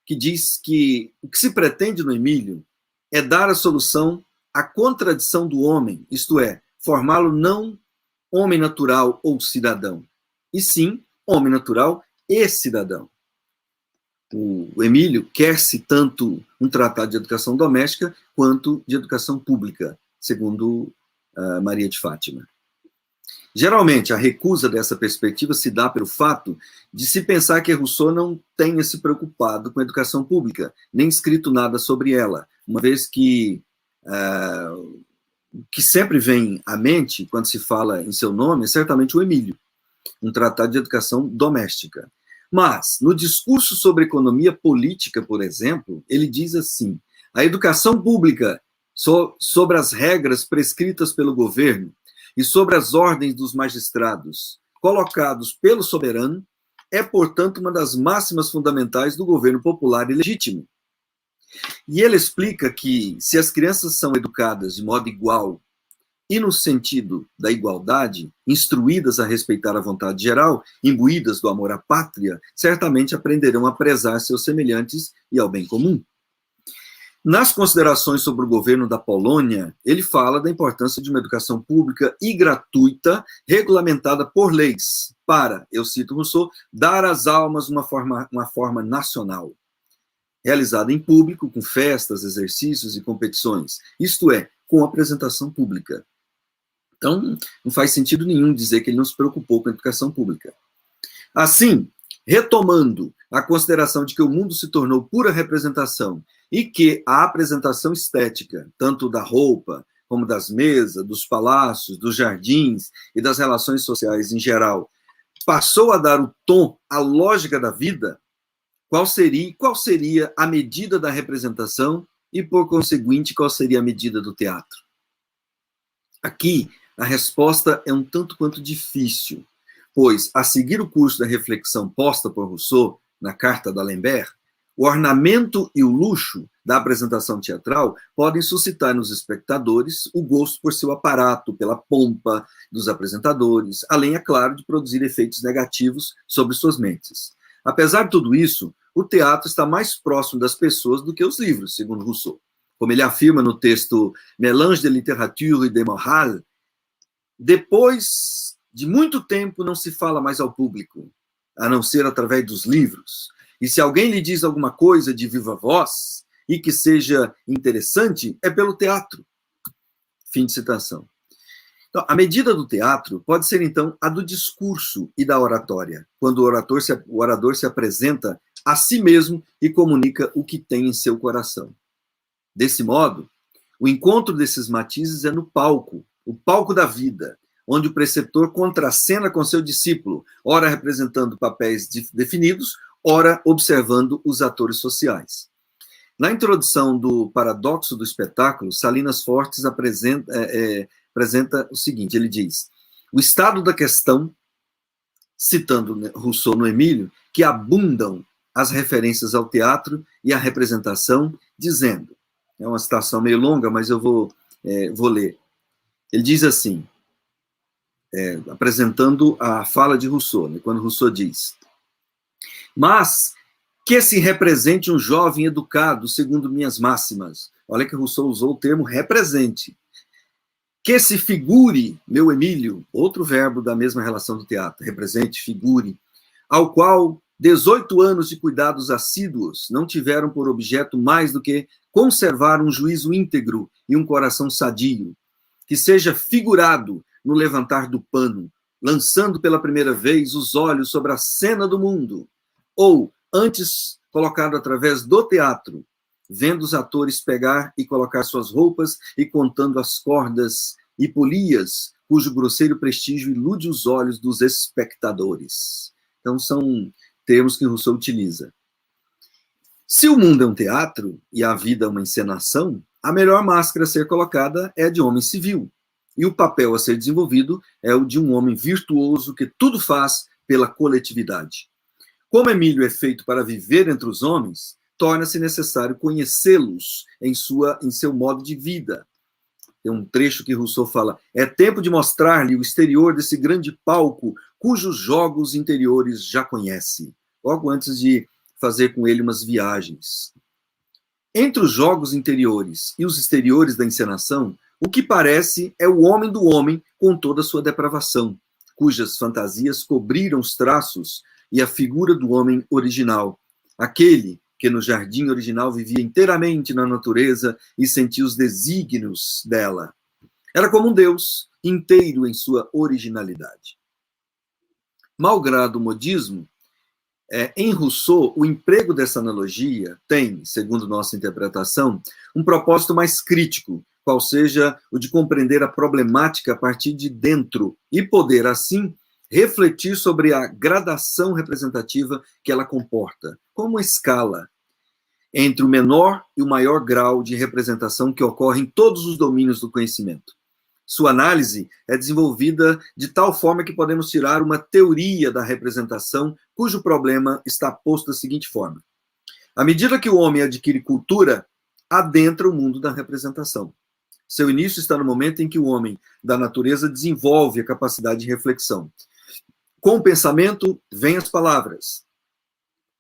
que diz que o que se pretende no Emílio é dar a solução à contradição do homem, isto é, formá-lo não homem natural ou cidadão, e sim homem natural e cidadão. O Emílio quer-se tanto um tratado de educação doméstica quanto de educação pública, segundo Maria de Fátima. Geralmente, a recusa dessa perspectiva se dá pelo fato de se pensar que Rousseau não tenha se preocupado com a educação pública, nem escrito nada sobre ela, uma vez que o que sempre vem à mente, quando se fala em seu nome, é certamente o Emílio, um tratado de educação doméstica. Mas, no discurso sobre economia política, por exemplo, ele diz assim, a educação pública sobre as regras prescritas pelo governo e sobre as ordens dos magistrados, colocados pelo soberano, é, portanto, uma das máximas fundamentais do governo popular e legítimo. E ele explica que, se as crianças são educadas de modo igual e no sentido da igualdade, instruídas a respeitar a vontade geral, imbuídas do amor à pátria, certamente aprenderão a prezar seus semelhantes e ao bem comum. Nas considerações sobre o governo da Polônia, ele fala da importância de uma educação pública e gratuita, regulamentada por leis, para, eu cito Rousseau, dar às almas uma forma nacional, realizada em público, com festas, exercícios e competições, isto é, com apresentação pública. Então, não faz sentido nenhum dizer que ele não se preocupou com a educação pública. Assim, retomando a consideração de que o mundo se tornou pura representação e que a apresentação estética, tanto da roupa, como das mesas, dos palácios, dos jardins e das relações sociais em geral, passou a dar o tom à lógica da vida, qual seria a medida da representação e, por conseguinte, qual seria a medida do teatro? Aqui, a resposta é um tanto quanto difícil, pois, a seguir o curso da reflexão posta por Rousseau na Carta d'Alembert, o ornamento e o luxo da apresentação teatral podem suscitar nos espectadores o gosto por seu aparato, pela pompa dos apresentadores, além, é claro, de produzir efeitos negativos sobre suas mentes. Apesar de tudo isso, o teatro está mais próximo das pessoas do que os livros, segundo Rousseau. Como ele afirma no texto Mélange de littérature et de morale, depois de muito tempo não se fala mais ao público, a não ser através dos livros. E se alguém lhe diz alguma coisa de viva voz e que seja interessante, é pelo teatro. Fim de citação. Então, a medida do teatro pode ser, então, a do discurso e da oratória, quando o orador se apresenta a si mesmo e comunica o que tem em seu coração. Desse modo, o encontro desses matizes é no palco, o palco da vida, onde o preceptor contracena com seu discípulo, ora representando papéis definidos, ora observando os atores sociais. Na introdução do Paradoxo do Espetáculo, Salinas Fortes apresenta o seguinte, ele diz: o estado da questão, citando Rousseau no Emílio, que abundam as referências ao teatro e à representação, dizendo, é uma citação meio longa, mas eu vou ler. Ele diz assim, apresentando a fala de Rousseau, né, quando Rousseau diz: mas que se represente um jovem educado segundo minhas máximas. Olha que Rousseau usou o termo represente. Que se figure, meu Emílio, outro verbo da mesma relação do teatro, represente, figure, ao qual 18 anos de cuidados assíduos não tiveram por objeto mais do que conservar um juízo íntegro e um coração sadio, que seja figurado no levantar do pano, lançando pela primeira vez os olhos sobre a cena do mundo, ou, antes, colocado através do teatro, vendo os atores pegar e colocar suas roupas e contando as cordas e polias, cujo grosseiro prestígio ilude os olhos dos espectadores. Então, são termos que Rousseau utiliza. Se o mundo é um teatro e a vida é uma encenação, a melhor máscara a ser colocada é a de homem civil, e o papel a ser desenvolvido é o de um homem virtuoso que tudo faz pela coletividade. Como Emílio é feito para viver entre os homens, torna-se necessário conhecê-los em seu modo de vida. Tem um trecho que Rousseau fala: é tempo de mostrar-lhe o exterior desse grande palco, cujos jogos interiores já conhece, logo antes de fazer com ele umas viagens. Entre os jogos interiores e os exteriores da encenação, o que parece é o homem do homem com toda a sua depravação, cujas fantasias cobriram os traços e a figura do homem original, aquele que no jardim original vivia inteiramente na natureza e sentia os desígnios dela. Era como um Deus, inteiro em sua originalidade. Malgrado o modismo, em Rousseau, o emprego dessa analogia tem, segundo nossa interpretação, um propósito mais crítico, qual seja o de compreender a problemática a partir de dentro e poder, assim, refletir sobre a gradação representativa que ela comporta, como uma escala entre o menor e o maior grau de representação que ocorre em todos os domínios do conhecimento. Sua análise é desenvolvida de tal forma que podemos tirar uma teoria da representação, cujo problema está posto da seguinte forma: à medida que o homem adquire cultura, adentra o mundo da representação. Seu início está no momento em que o homem da natureza desenvolve a capacidade de reflexão. Com o pensamento, vêm as palavras.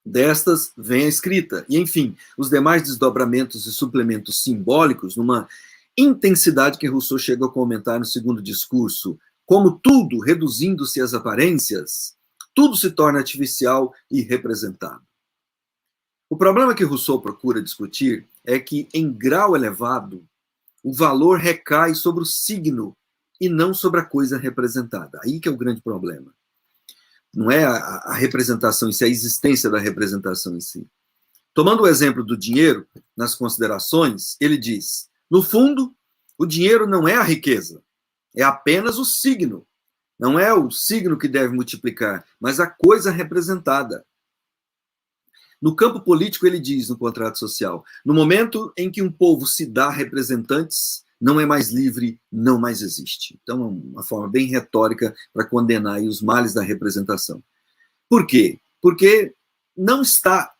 Destas, vem a escrita. E, enfim, os demais desdobramentos e suplementos simbólicos, numa intensidade que Rousseau chega a comentar no segundo discurso. Como tudo, reduzindo-se às aparências, tudo se torna artificial e representado. O problema que Rousseau procura discutir é que, em grau elevado, o valor recai sobre o signo e não sobre a coisa representada. Aí que é o grande problema. Não é a representação em si, a existência da representação em si. Tomando o exemplo do dinheiro, nas considerações, ele diz, no fundo, o dinheiro não é a riqueza, é apenas o signo. Não é o signo que deve multiplicar, mas a coisa representada. No campo político, ele diz no contrato social, no momento em que um povo se dá representantes, não é mais livre, não mais existe. Então, é uma forma bem retórica para condenar aí os males da representação. Por quê? Porque não está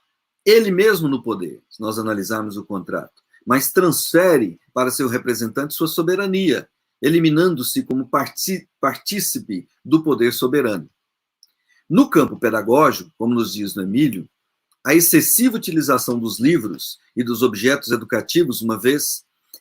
ele mesmo no poder, se nós analisarmos o contrato, mas transfere para seu representante sua soberania, eliminando-se como partícipe do poder soberano. No campo pedagógico, como nos diz no Emílio, a excessiva utilização dos livros e dos objetos educativos,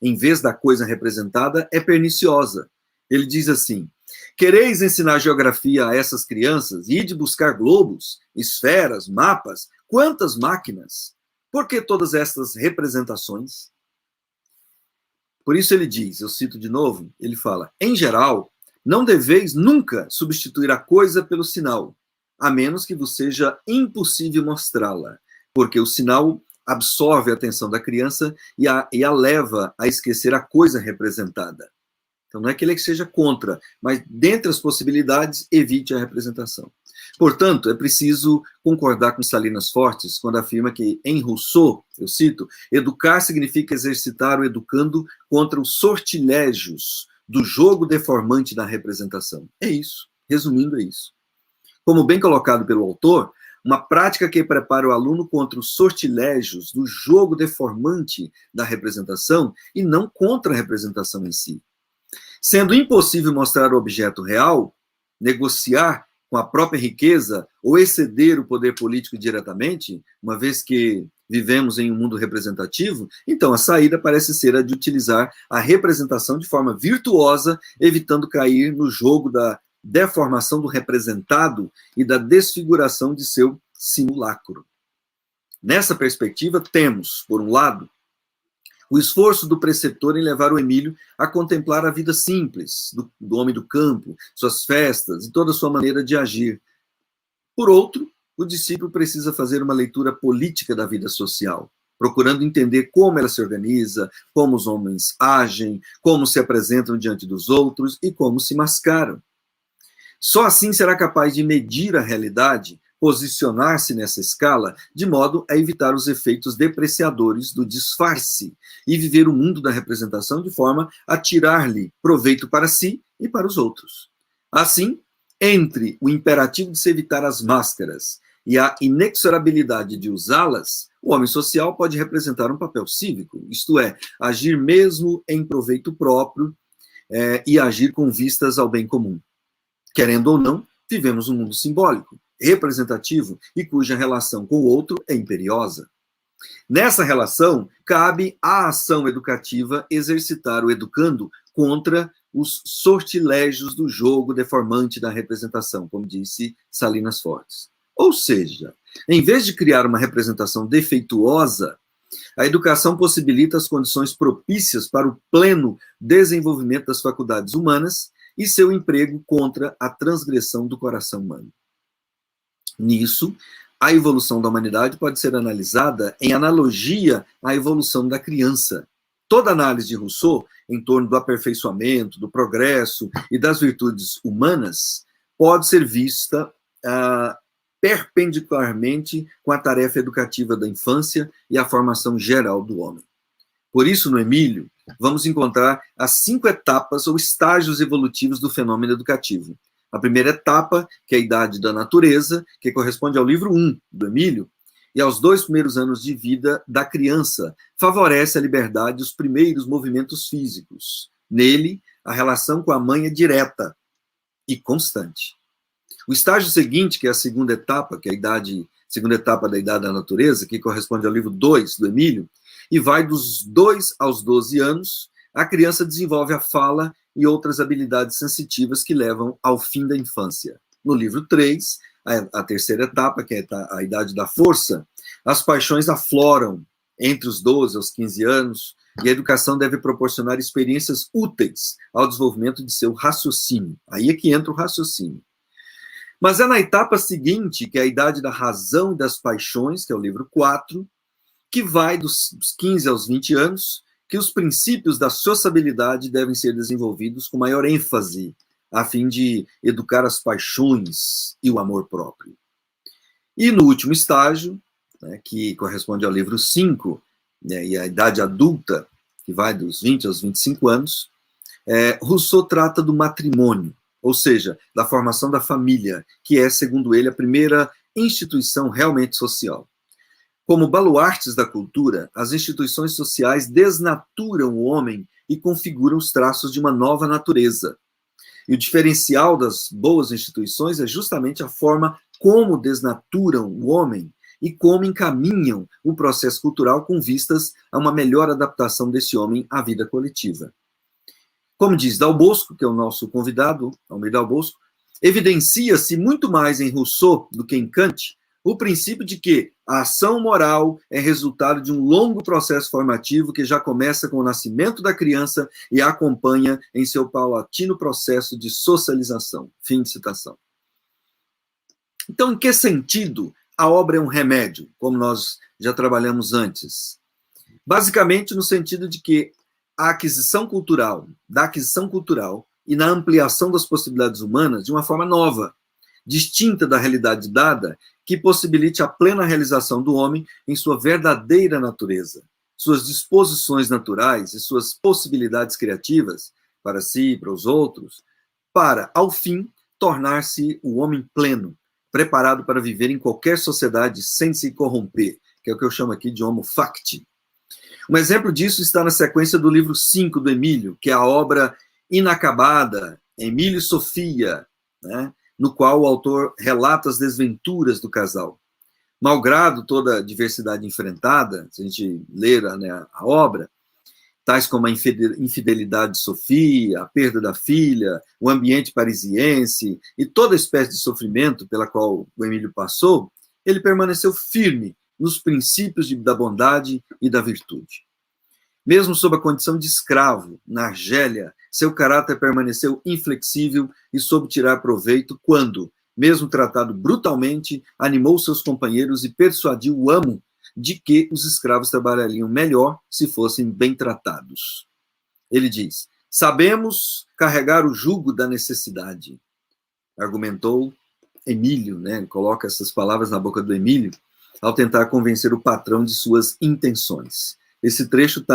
em vez da coisa representada, é perniciosa. Ele diz assim, quereis ensinar geografia a essas crianças e ide buscar globos, esferas, mapas, quantas máquinas? Por que todas estas representações? Por isso ele diz, eu cito de novo, ele fala, em geral, não deveis nunca substituir a coisa pelo sinal, a menos que vos seja impossível mostrá-la, porque o sinal absorve a atenção da criança e a leva a esquecer a coisa representada. Então não é que ele seja contra, mas dentre as possibilidades, evite a representação. Portanto, é preciso concordar com Salinas Fortes quando afirma que, em Rousseau, eu cito, educar significa exercitar o educando contra os sortilégios do jogo deformante da representação. É isso. Resumindo, é isso. Como bem colocado pelo autor, uma prática que prepara o aluno contra os sortilégios do jogo deformante da representação e não contra a representação em si. Sendo impossível mostrar o objeto real, negociar com a própria riqueza ou exceder o poder político diretamente, uma vez que vivemos em um mundo representativo, então a saída parece ser a de utilizar a representação de forma virtuosa, evitando cair no jogo da deformação do representado e da desfiguração de seu simulacro. Nessa perspectiva, temos, por um lado, o esforço do preceptor em levar o Emílio a contemplar a vida simples do homem do campo, suas festas e toda a sua maneira de agir. Por outro, o discípulo precisa fazer uma leitura política da vida social, procurando entender como ela se organiza, como os homens agem, como se apresentam diante dos outros e como se mascaram. Só assim será capaz de medir a realidade, posicionar-se nessa escala, de modo a evitar os efeitos depreciadores do disfarce e viver o mundo da representação de forma a tirar-lhe proveito para si e para os outros. Assim, entre o imperativo de se evitar as máscaras e a inexorabilidade de usá-las, o homem social pode representar um papel cívico, isto é, agir mesmo em proveito próprio e agir com vistas ao bem comum. Querendo ou não, vivemos um mundo simbólico, representativo e cuja relação com o outro é imperiosa. Nessa relação, cabe à ação educativa exercitar o educando contra os sortilégios do jogo deformante da representação, como disse Salinas Fortes. Ou seja, em vez de criar uma representação defeituosa, a educação possibilita as condições propícias para o pleno desenvolvimento das faculdades humanas e seu emprego contra a transgressão do coração humano. Nisso, a evolução da humanidade pode ser analisada em analogia à evolução da criança. Toda análise de Rousseau em torno do aperfeiçoamento, do progresso e das virtudes humanas pode ser vista perpendicularmente com a tarefa educativa da infância e a formação geral do homem. Por isso, no Emílio, vamos encontrar as 5 etapas ou estágios evolutivos do fenômeno educativo. A primeira etapa, que é a idade da natureza, que corresponde ao livro 1 do Emílio, e aos 2 primeiros anos de vida da criança, favorece a liberdade e os primeiros movimentos físicos. Nele, a relação com a mãe é direta e constante. O estágio seguinte, que é a segunda etapa, que é a segunda etapa da idade da natureza, que corresponde ao livro 2 do Emílio, e vai dos 2 aos 12 anos, a criança desenvolve a fala e outras habilidades sensitivas que levam ao fim da infância. No livro 3, a terceira etapa, que é a idade da força, as paixões afloram entre os 12 aos 15 anos, e a educação deve proporcionar experiências úteis ao desenvolvimento de seu raciocínio. Aí é que entra o raciocínio. Mas é na etapa seguinte, que é a idade da razão e das paixões, que é o livro 4, que vai dos 15 aos 20 anos, que os princípios da sociabilidade devem ser desenvolvidos com maior ênfase, a fim de educar as paixões e o amor próprio. E no último estágio, né, que corresponde ao livro 5, né, e a idade adulta, que vai dos 20 aos 25 anos, Rousseau trata do matrimônio, ou seja, da formação da família, que é, segundo ele, a primeira instituição realmente social. Como baluartes da cultura, as instituições sociais desnaturam o homem e configuram os traços de uma nova natureza. E o diferencial das boas instituições é justamente a forma como desnaturam o homem e como encaminham o processo cultural com vistas a uma melhor adaptação desse homem à vida coletiva. Como diz Dal Bosco, que é o nosso convidado, Almir Dal Bosco, evidencia-se muito mais em Rousseau do que em Kant o princípio de que a ação moral é resultado de um longo processo formativo que já começa com o nascimento da criança e a acompanha em seu paulatino processo de socialização. Fim de citação. Então, em que sentido a obra é um remédio, como nós já trabalhamos antes? Basicamente, no sentido de que da aquisição cultural e na ampliação das possibilidades humanas de uma forma nova, distinta da realidade dada, que possibilite a plena realização do homem em sua verdadeira natureza, suas disposições naturais e suas possibilidades criativas para si e para os outros, para, ao fim, tornar-se o homem pleno, preparado para viver em qualquer sociedade sem se corromper, que é o que eu chamo aqui de homo facti. Um exemplo disso está na sequência do livro 5 do Emílio, que é a obra inacabada, Emílio e Sofia, né, no qual o autor relata as desventuras do casal. Malgrado toda a diversidade enfrentada, se a gente ler, né, a obra, tais como a infidelidade de Sofia, a perda da filha, o ambiente parisiense e toda espécie de sofrimento pela qual o Emílio passou, ele permaneceu firme nos princípios da bondade e da virtude. Mesmo sob a condição de escravo, na Argélia, seu caráter permaneceu inflexível e soube tirar proveito quando, mesmo tratado brutalmente, animou seus companheiros e persuadiu o amo de que os escravos trabalhariam melhor se fossem bem tratados. Ele diz: sabemos carregar o jugo da necessidade, argumentou Emílio, né? Ele coloca essas palavras na boca do Emílio, ao tentar convencer o patrão de suas intenções. Esse trecho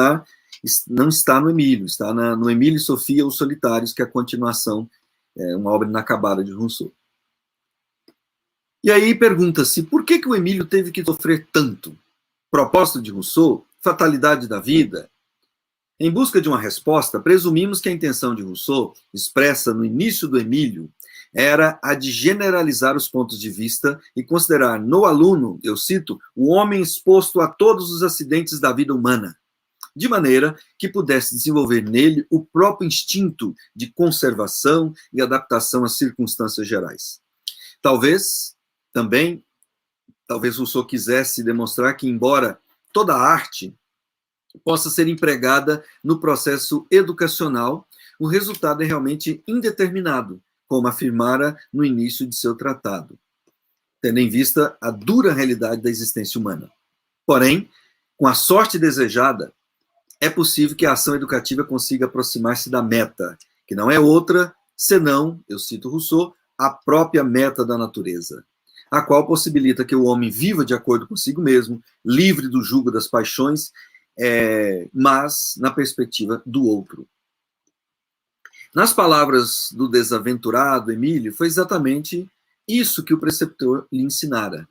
não está no Emílio, está no Emílio e Sofia, os Solitários, que é a continuação, uma obra inacabada de Rousseau. E aí pergunta-se, por que o Emílio teve que sofrer tanto? Propósito de Rousseau? Fatalidade da vida? Em busca de uma resposta, presumimos que a intenção de Rousseau, expressa no início do Emílio, era a de generalizar os pontos de vista e considerar no aluno, eu cito, o homem exposto a todos os acidentes da vida humana, de maneira que pudesse desenvolver nele o próprio instinto de conservação e adaptação às circunstâncias gerais. Talvez Rousseau quisesse demonstrar que, embora toda a arte possa ser empregada no processo educacional, o resultado é realmente indeterminado, como afirmara no início de seu tratado, tendo em vista a dura realidade da existência humana. Porém, com a sorte desejada, é possível que a ação educativa consiga aproximar-se da meta, que não é outra senão, eu cito Rousseau, a própria meta da natureza, a qual possibilita que o homem viva de acordo consigo mesmo, livre do jugo das paixões mas na perspectiva do outro. Nas palavras do desaventurado Emílio, foi exatamente isso que o preceptor lhe ensinara.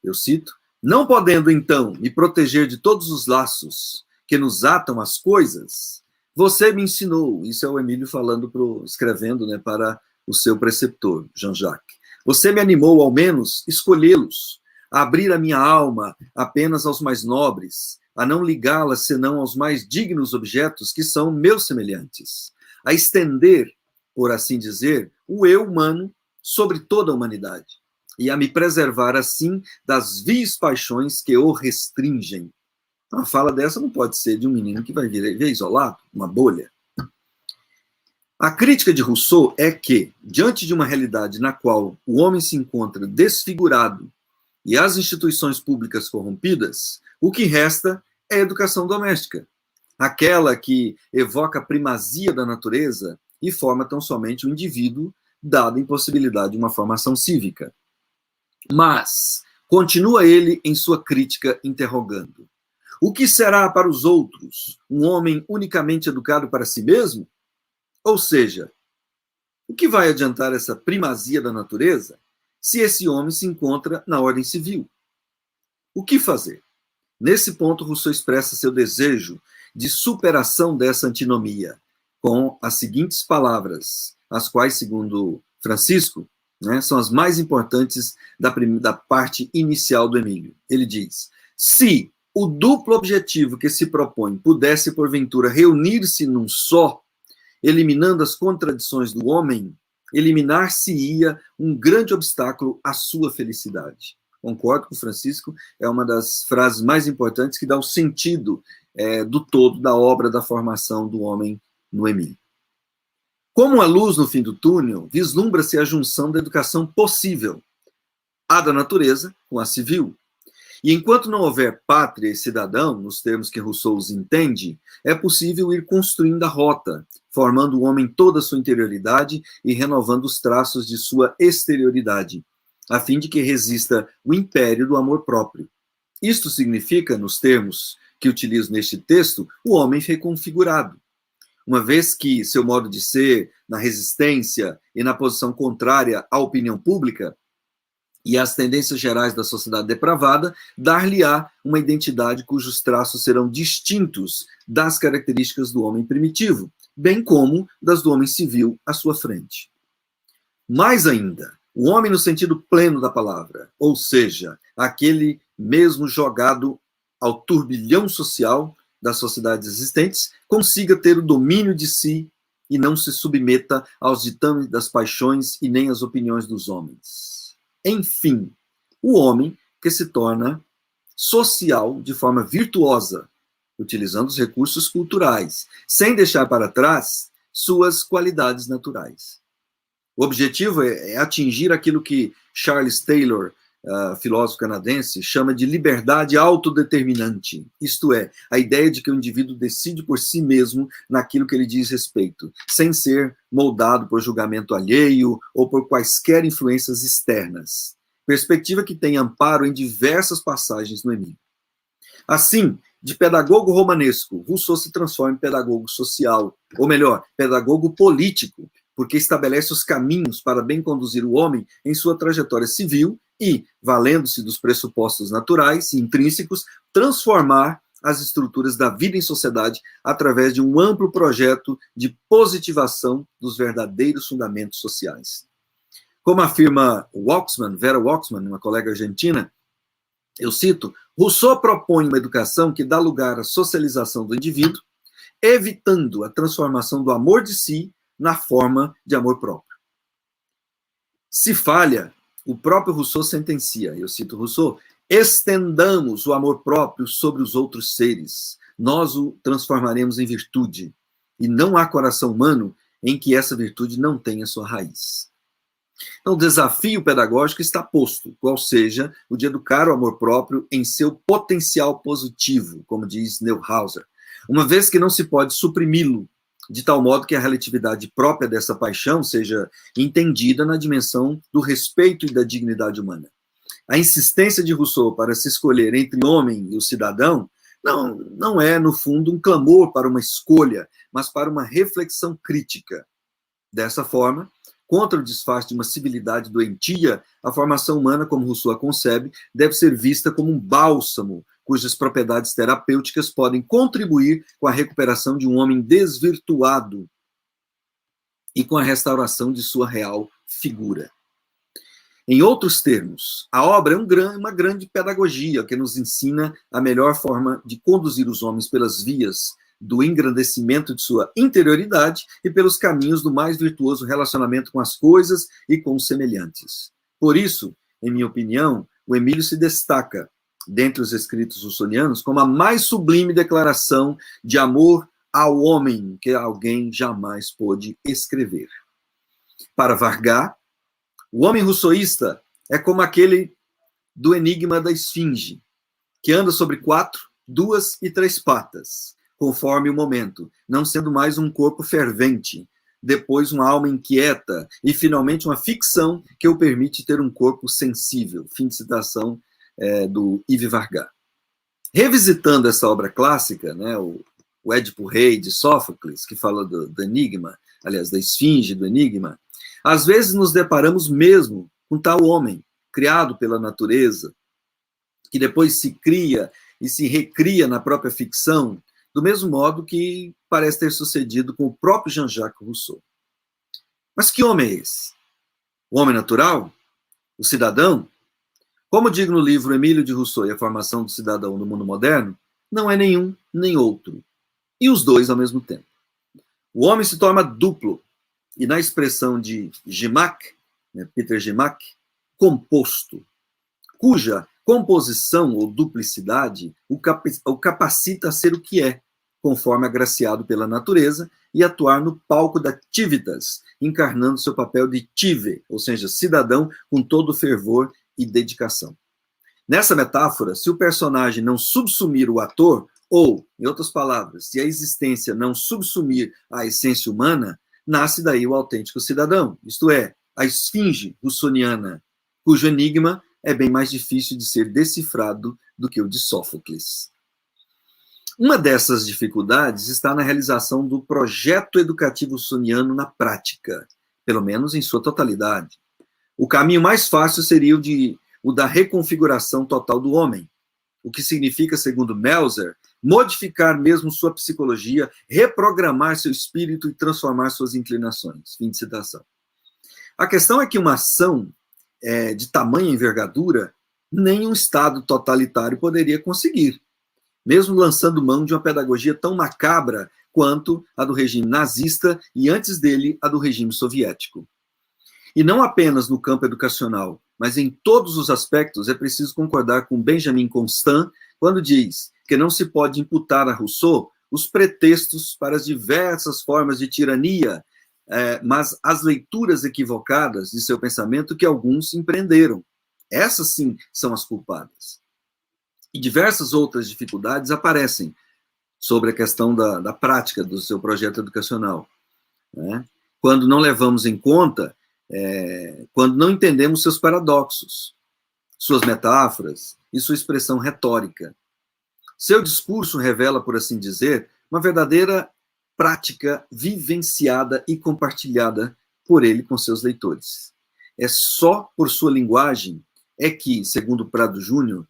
Eu cito: não podendo, então, me proteger de todos os laços que nos atam às coisas, você me ensinou. Isso é o Emílio falando, escrevendo, né, para o seu preceptor, Jean-Jacques. Você me animou, ao menos, escolhê-los, a abrir a minha alma apenas aos mais nobres, a não ligá-la senão aos mais dignos objetos que são meus semelhantes, a estender, por assim dizer, o eu humano sobre toda a humanidade, e a me preservar, assim, das vis paixões que o restringem. Uma fala dessa não pode ser de um menino que vai viver isolado, uma bolha. A crítica de Rousseau é que, diante de uma realidade na qual o homem se encontra desfigurado e as instituições públicas corrompidas, o que resta é a educação doméstica, aquela que evoca a primazia da natureza e forma tão somente o indivíduo, dada a impossibilidade de uma formação cívica. Mas, continua ele em sua crítica interrogando: o que será para os outros um homem unicamente educado para si mesmo? Ou seja, o que vai adiantar essa primazia da natureza se esse homem se encontra na ordem civil? O que fazer? Nesse ponto, Rousseau expressa seu desejo de superação dessa antinomia, com as seguintes palavras, as quais, segundo Francisco, né, são as mais importantes da parte inicial do Emílio. Ele diz: se o duplo objetivo que se propõe pudesse, porventura, reunir-se num só, eliminando as contradições do homem, eliminar-se-ia um grande obstáculo à sua felicidade. Concordo com o Francisco, é uma das frases mais importantes que dá o sentido do todo da obra da formação do homem no Emílio. Como a luz no fim do túnel, vislumbra-se a junção da educação possível, a da natureza com a civil. E enquanto não houver pátria e cidadão, nos termos que Rousseau os entende, é possível ir construindo a rota, formando o homem toda a sua interioridade e renovando os traços de sua exterioridade, a fim de que resista o império do amor próprio. Isto significa, nos termos que utilizo neste texto, o homem reconfigurado. Uma vez que seu modo de ser, na resistência e na posição contrária à opinião pública e às tendências gerais da sociedade depravada, dar-lhe-á uma identidade cujos traços serão distintos das características do homem primitivo, bem como das do homem civil à sua frente. Mais ainda, o homem no sentido pleno da palavra, ou seja, aquele mesmo jogado ao turbilhão social das sociedades existentes, consiga ter o domínio de si e não se submeta aos ditames das paixões e nem às opiniões dos homens. Enfim, o homem que se torna social de forma virtuosa, utilizando os recursos culturais, sem deixar para trás suas qualidades naturais. O objetivo é atingir aquilo que Charles Taylor, filósofo canadense, chama de liberdade autodeterminante, isto é, a ideia de que o indivíduo decide por si mesmo naquilo que ele diz respeito, sem ser moldado por julgamento alheio ou por quaisquer influências externas, perspectiva que tem amparo em diversas passagens no Emílio. Assim, de pedagogo romanesco, Rousseau se transforma em pedagogo social, ou melhor, pedagogo político, porque estabelece os caminhos para bem conduzir o homem em sua trajetória civil e, valendo-se dos pressupostos naturais e intrínsecos, transformar as estruturas da vida em sociedade através de um amplo projeto de positivação dos verdadeiros fundamentos sociais. Como afirma Vera Waxman, uma colega argentina, eu cito: Rousseau propõe uma educação que dá lugar à socialização do indivíduo, evitando a transformação do amor de si na forma de amor próprio. Se falha, o próprio Rousseau sentencia, eu cito Rousseau: estendamos o amor próprio sobre os outros seres, nós o transformaremos em virtude, e não há coração humano em que essa virtude não tenha sua raiz. Então, o desafio pedagógico está posto, qual seja o de educar o amor próprio em seu potencial positivo, como diz Neuhauser, uma vez que não se pode suprimi-lo, de tal modo que a relatividade própria dessa paixão seja entendida na dimensão do respeito e da dignidade humana. A insistência de Rousseau para se escolher entre o homem e o cidadão não é, no fundo, um clamor para uma escolha, mas para uma reflexão crítica. Dessa forma, contra o disfarce de uma civilidade doentia, a formação humana, como Rousseau a concebe, deve ser vista como um bálsamo, cujas propriedades terapêuticas podem contribuir com a recuperação de um homem desvirtuado e com a restauração de sua real figura. Em outros termos, a obra é uma grande pedagogia que nos ensina a melhor forma de conduzir os homens pelas vias do engrandecimento de sua interioridade e pelos caminhos do mais virtuoso relacionamento com as coisas e com os semelhantes. Por isso, em minha opinião, o Emílio se destaca, dentre os escritos russonianos, como a mais sublime declaração de amor ao homem que alguém jamais pôde escrever. Para Vargas, o homem rousseauista é como aquele do enigma da esfinge, que anda sobre 4, 2 e 3 patas, conforme o momento, não sendo mais um corpo fervente, depois uma alma inquieta e, finalmente, uma ficção que o permite ter um corpo sensível. Fim de citação do Yves Vargas. Revisitando essa obra clássica, né, o Édipo Rei de Sófocles, que fala do enigma, aliás, da esfinge, do enigma, às vezes nos deparamos mesmo com tal homem, criado pela natureza, que depois se cria e se recria na própria ficção, do mesmo modo que parece ter sucedido com o próprio Jean-Jacques Rousseau. Mas que homem é esse? O homem natural? O cidadão? Como digo no livro Emílio de Rousseau e a formação do cidadão no mundo moderno, não é nenhum nem outro, e os dois ao mesmo tempo. O homem se torna duplo, e na expressão de Gimac, Peter Gimac, composto, cuja composição ou duplicidade o capacita a ser o que é, conforme agraciado pela natureza, e atuar no palco da civitas, encarnando seu papel de tive, ou seja, cidadão com todo o fervor e dedicação. Nessa metáfora, se o personagem não subsumir o ator, ou, em outras palavras, se a existência não subsumir a essência humana, nasce daí o autêntico cidadão, isto é, a esfinge russoniana, cujo enigma é bem mais difícil de ser decifrado do que o de Sófocles. Uma dessas dificuldades está na realização do projeto educativo russoniano na prática, pelo menos em sua totalidade. O caminho mais fácil seria o da reconfiguração total do homem, o que significa, segundo Melzer, modificar mesmo sua psicologia, reprogramar seu espírito e transformar suas inclinações. Fim de citação. A questão é que uma ação de tamanha envergadura, nenhum Estado totalitário poderia conseguir, mesmo lançando mão de uma pedagogia tão macabra quanto a do regime nazista e, antes dele, a do regime soviético. E não apenas no campo educacional, mas em todos os aspectos é preciso concordar com Benjamin Constant quando diz que não se pode imputar a Rousseau os pretextos para as diversas formas de tirania, mas as leituras equivocadas de seu pensamento que alguns empreenderam. Essas, sim, são as culpadas. E diversas outras dificuldades aparecem sobre a questão da prática do seu projeto educacional, né? Quando não levamos em conta, quando não entendemos seus paradoxos, suas metáforas e sua expressão retórica. Seu discurso revela, por assim dizer, uma verdadeira prática vivenciada e compartilhada por ele com seus leitores. É só por sua linguagem que, segundo Prado Júnior,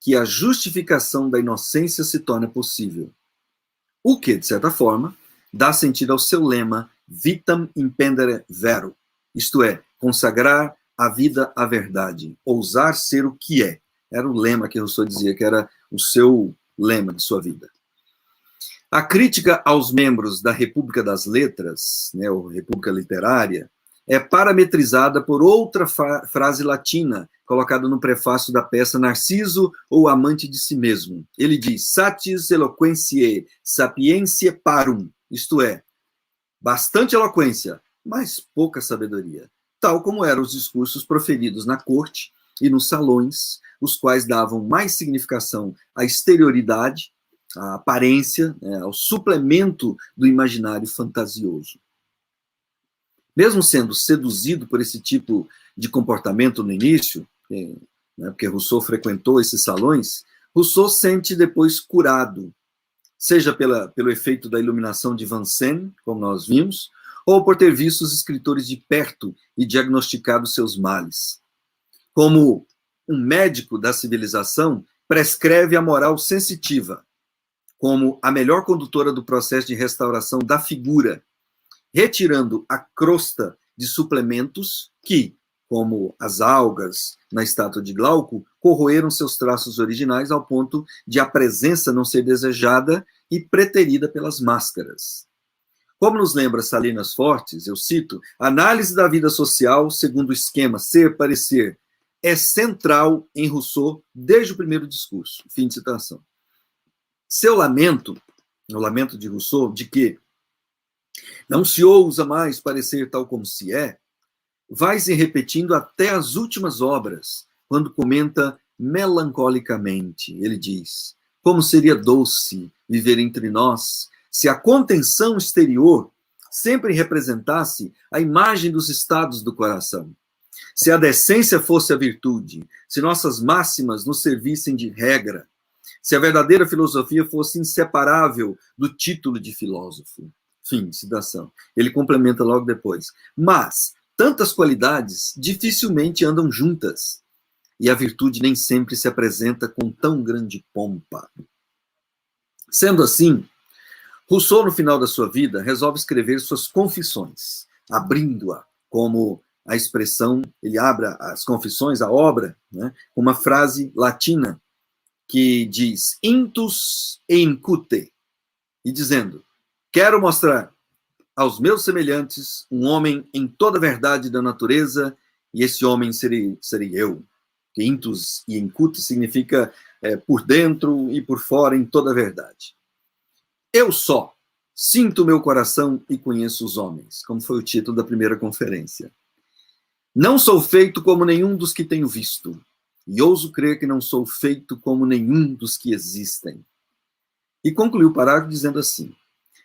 que a justificação da inocência se torna possível. O que, de certa forma, dá sentido ao seu lema vitam impendere vero, isto é, consagrar a vida à verdade, ousar ser o que é. Era o lema que Rousseau dizia que era o seu lema de sua vida. A crítica aos membros da República das Letras, né, ou República Literária, é parametrizada por outra frase latina, colocada no prefácio da peça Narciso ou Amante de Si Mesmo. Ele diz, satis eloquentiae sapientiae parum, isto é, bastante eloquência, mas pouca sabedoria, tal como eram os discursos proferidos na corte e nos salões, os quais davam mais significação à exterioridade, à aparência, ao suplemento do imaginário fantasioso. Mesmo sendo seduzido por esse tipo de comportamento no início, porque Rousseau frequentou esses salões, Rousseau sente depois curado, seja pelo efeito da iluminação de Vincennes, como nós vimos, ou por ter visto os escritores de perto e diagnosticado seus males. Como um médico da civilização, prescreve a moral sensitiva, como a melhor condutora do processo de restauração da figura, retirando a crosta de suplementos que, como as algas na estátua de Glauco, corroeram seus traços originais ao ponto de a presença não ser desejada e preterida pelas máscaras. Como nos lembra Salinas Fortes, eu cito, a análise da vida social, segundo o esquema ser-parecer, é central em Rousseau desde o primeiro discurso. Fim de citação. Seu lamento, o lamento de Rousseau, de que não se ousa mais parecer tal como se é, vai se repetindo até as últimas obras, quando comenta melancolicamente, ele diz, como seria doce viver entre nós se a contenção exterior sempre representasse a imagem dos estados do coração. Se a decência fosse a virtude, se nossas máximas nos servissem de regra, se a verdadeira filosofia fosse inseparável do título de filósofo. Fim de citação. Ele complementa logo depois. Mas tantas qualidades dificilmente andam juntas, e a virtude nem sempre se apresenta com tão grande pompa. Sendo assim, Rousseau, no final da sua vida, resolve escrever suas confissões, abrindo-a como a expressão, ele abre as confissões, a obra, né, com uma frase latina que diz intus e incute, e dizendo, quero mostrar aos meus semelhantes um homem em toda a verdade da natureza, e esse homem serei eu. Que intus e incute significa por dentro e por fora em toda a verdade. Eu só sinto meu coração e conheço os homens, como foi o título da primeira conferência. Não sou feito como nenhum dos que tenho visto, e ouso crer que não sou feito como nenhum dos que existem. E concluiu o parágrafo dizendo assim,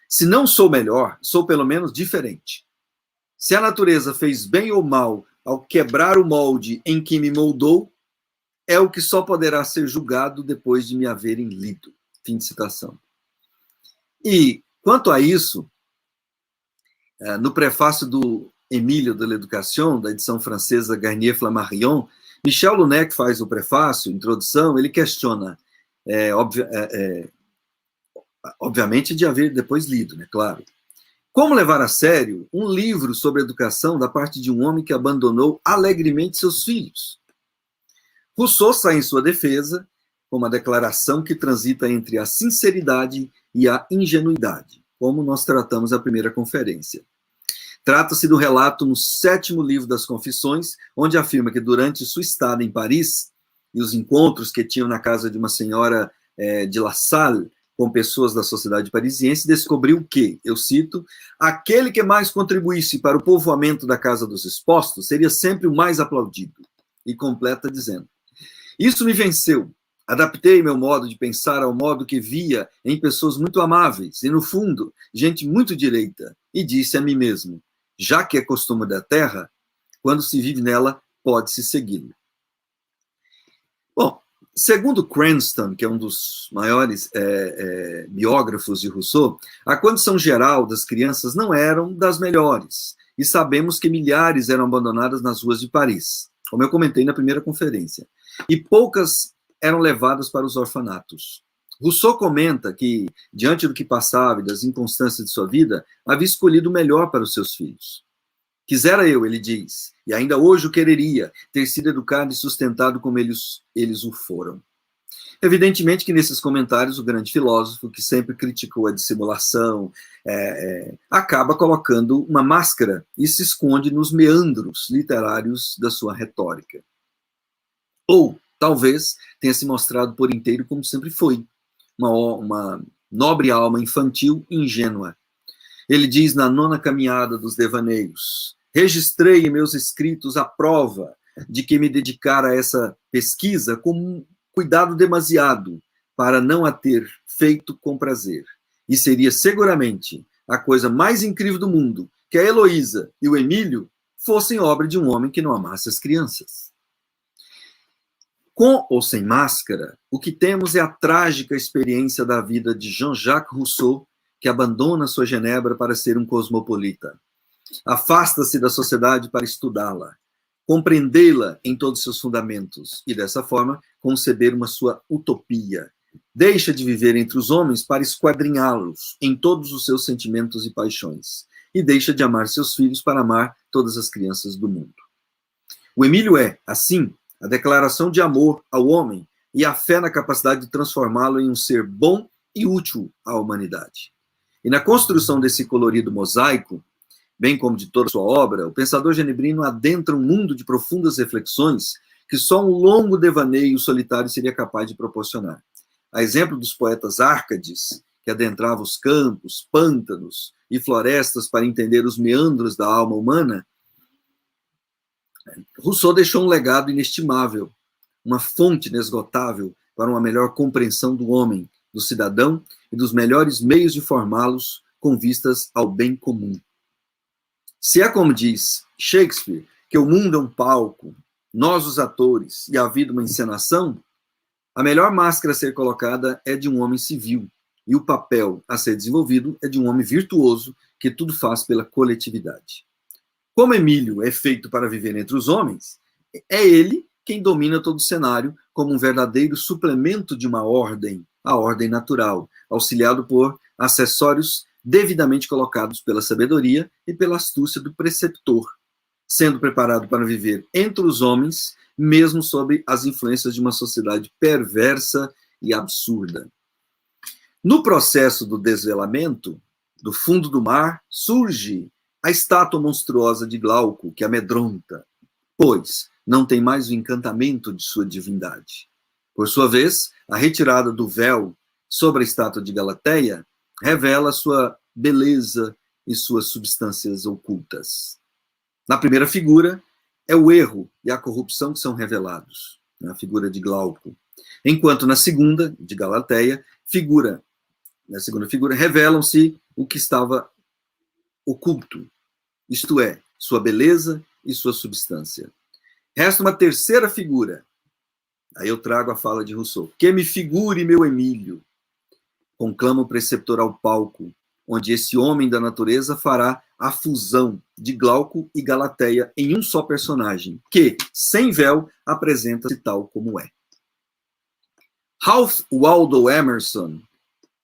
se não sou melhor, sou pelo menos diferente. Se a natureza fez bem ou mal ao quebrar o molde em que me moldou, é o que só poderá ser julgado depois de me haverem lido. Fim de citação. E, quanto a isso, no prefácio do Emílio de l'Éducation, da edição francesa Garnier Flammarion, Michel Luneck faz o prefácio, introdução, ele questiona, obviamente de haver depois lido, né, claro. Como levar a sério um livro sobre educação da parte de um homem que abandonou alegremente seus filhos? Rousseau sai em sua defesa com uma declaração que transita entre a sinceridade e a ingenuidade, como nós tratamos na primeira conferência. Trata-se do relato no 7º livro das Confissões, onde afirma que durante sua estada em Paris e os encontros que tinham na casa de uma senhora de La Salle com pessoas da sociedade parisiense, descobriu que, eu cito, aquele que mais contribuísse para o povoamento da casa dos expostos seria sempre o mais aplaudido. E completa dizendo, isso me venceu. Adaptei meu modo de pensar ao modo que via em pessoas muito amáveis e, no fundo, gente muito direita, e disse a mim mesmo, já que é costume da terra, quando se vive nela, pode-se segui-lo. Bom, segundo Cranston, que é um dos maiores biógrafos de Rousseau, a condição geral das crianças não eram das melhores, e sabemos que milhares eram abandonadas nas ruas de Paris, como eu comentei na primeira conferência, e poucas eram levadas para os orfanatos. Rousseau comenta que, diante do que passava e das inconstâncias de sua vida, havia escolhido o melhor para os seus filhos. Quisera eu, ele diz, e ainda hoje o quereria, ter sido educado e sustentado como eles o foram. Evidentemente que nesses comentários o grande filósofo, que sempre criticou a dissimulação, acaba colocando uma máscara e se esconde nos meandros literários da sua retórica. Ou, talvez, tenha se mostrado por inteiro como sempre foi, uma nobre alma infantil e ingênua. Ele diz na 9ª caminhada dos devaneios, registrei em meus escritos a prova de que me dedicara a essa pesquisa com um cuidado demasiado para não a ter feito com prazer. E seria seguramente a coisa mais incrível do mundo que a Heloísa e o Emílio fossem obra de um homem que não amasse as crianças. Com ou sem máscara, o que temos é a trágica experiência da vida de Jean-Jacques Rousseau, que abandona sua Genebra para ser um cosmopolita. Afasta-se da sociedade para estudá-la, compreendê-la em todos seus fundamentos e, dessa forma, conceber uma sua utopia. Deixa de viver entre os homens para esquadrinhá-los em todos os seus sentimentos e paixões. E deixa de amar seus filhos para amar todas as crianças do mundo. O Emílio é, assim, a declaração de amor ao homem e a fé na capacidade de transformá-lo em um ser bom e útil à humanidade. E na construção desse colorido mosaico, bem como de toda a sua obra, o pensador genebrino adentra um mundo de profundas reflexões que só um longo devaneio solitário seria capaz de proporcionar. A exemplo dos poetas Árcades, que adentravam os campos, pântanos e florestas para entender os meandros da alma humana, Rousseau deixou um legado inestimável, uma fonte inesgotável para uma melhor compreensão do homem, do cidadão e dos melhores meios de formá-los com vistas ao bem comum. Se é como diz Shakespeare, que o mundo é um palco, nós os atores e a vida uma encenação, a melhor máscara a ser colocada é de um homem civil, e o papel a ser desenvolvido é de um homem virtuoso que tudo faz pela coletividade. Como Emílio é feito para viver entre os homens, é ele quem domina todo o cenário como um verdadeiro suplemento de uma ordem, a ordem natural, auxiliado por acessórios devidamente colocados pela sabedoria e pela astúcia do preceptor, sendo preparado para viver entre os homens, mesmo sob as influências de uma sociedade perversa e absurda. No processo do desvelamento, do fundo do mar, surge a estátua monstruosa de Glauco, que amedronta, pois não tem mais o encantamento de sua divindade. Por sua vez, a retirada do véu sobre a estátua de Galateia revela sua beleza e suas substâncias ocultas. Na primeira figura, é o erro e a corrupção que são revelados, na figura de Glauco. Enquanto na segunda, de Galateia, na segunda figura, revelam-se o que estava oculto, isto é, sua beleza e sua substância. Resta uma terceira figura. Aí eu trago a fala de Rousseau. Que me figure meu Emílio, conclama o preceptor ao palco, onde esse homem da natureza fará a fusão de Glauco e Galateia em um só personagem, que, sem véu, apresenta-se tal como é. Ralph Waldo Emerson,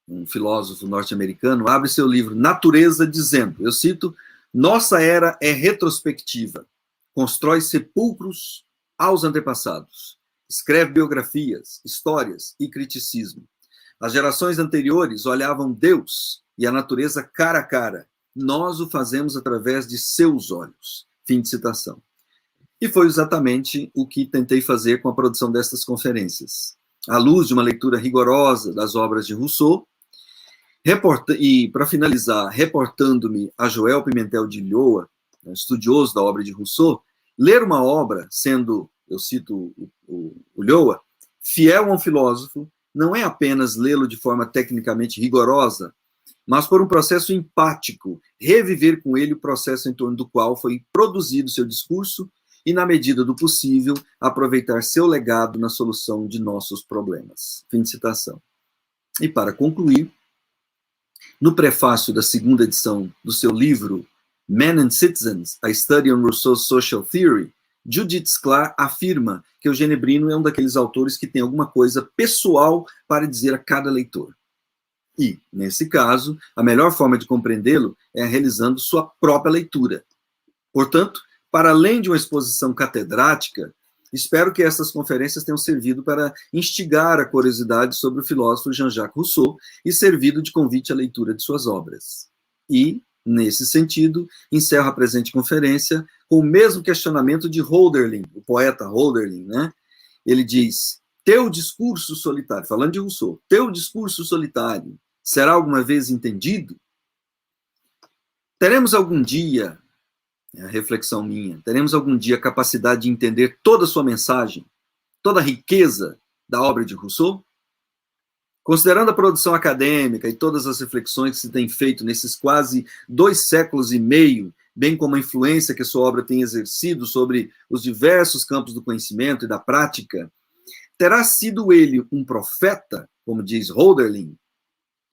um filósofo norte-americano, abre seu livro Natureza dizendo, eu cito, nossa era é retrospectiva, constrói sepulcros aos antepassados, escreve biografias, histórias e criticismo. As gerações anteriores olhavam Deus e a natureza cara a cara. Nós o fazemos através de seus olhos. Fim de citação. E foi exatamente o que tentei fazer com a produção destas conferências. À luz de uma leitura rigorosa das obras de Rousseau, e, para finalizar, reportando-me a Joel Pimentel de Lhoa, estudioso da obra de Rousseau, ler uma obra, sendo, eu cito o Lhoa, fiel a um filósofo, não é apenas lê-lo de forma tecnicamente rigorosa, mas por um processo empático, reviver com ele o processo em torno do qual foi produzido seu discurso e, na medida do possível, aproveitar seu legado na solução de nossos problemas. Fim de citação. E, para concluir, no prefácio da segunda edição do seu livro Men and Citizens, A Study on Rousseau's Social Theory, Judith Sklar afirma que o genebrino é um daqueles autores que tem alguma coisa pessoal para dizer a cada leitor. E, nesse caso, a melhor forma de compreendê-lo é realizando sua própria leitura. Portanto, para além de uma exposição catedrática, espero que essas conferências tenham servido para instigar a curiosidade sobre o filósofo Jean-Jacques Rousseau e servido de convite à leitura de suas obras. E, nesse sentido, encerro a presente conferência com o mesmo questionamento de Hölderlin, o poeta Hölderlin, né? Ele diz, teu discurso solitário, falando de Rousseau, teu discurso solitário será alguma vez entendido? Teremos algum dia, é a reflexão minha, teremos algum dia a capacidade de entender toda a sua mensagem, toda a riqueza da obra de Rousseau? Considerando a produção acadêmica e todas as reflexões que se tem feito nesses quase 2 séculos e meio, bem como a influência que a sua obra tem exercido sobre os diversos campos do conhecimento e da prática, Terá sido ele um profeta, como diz Hölderlin,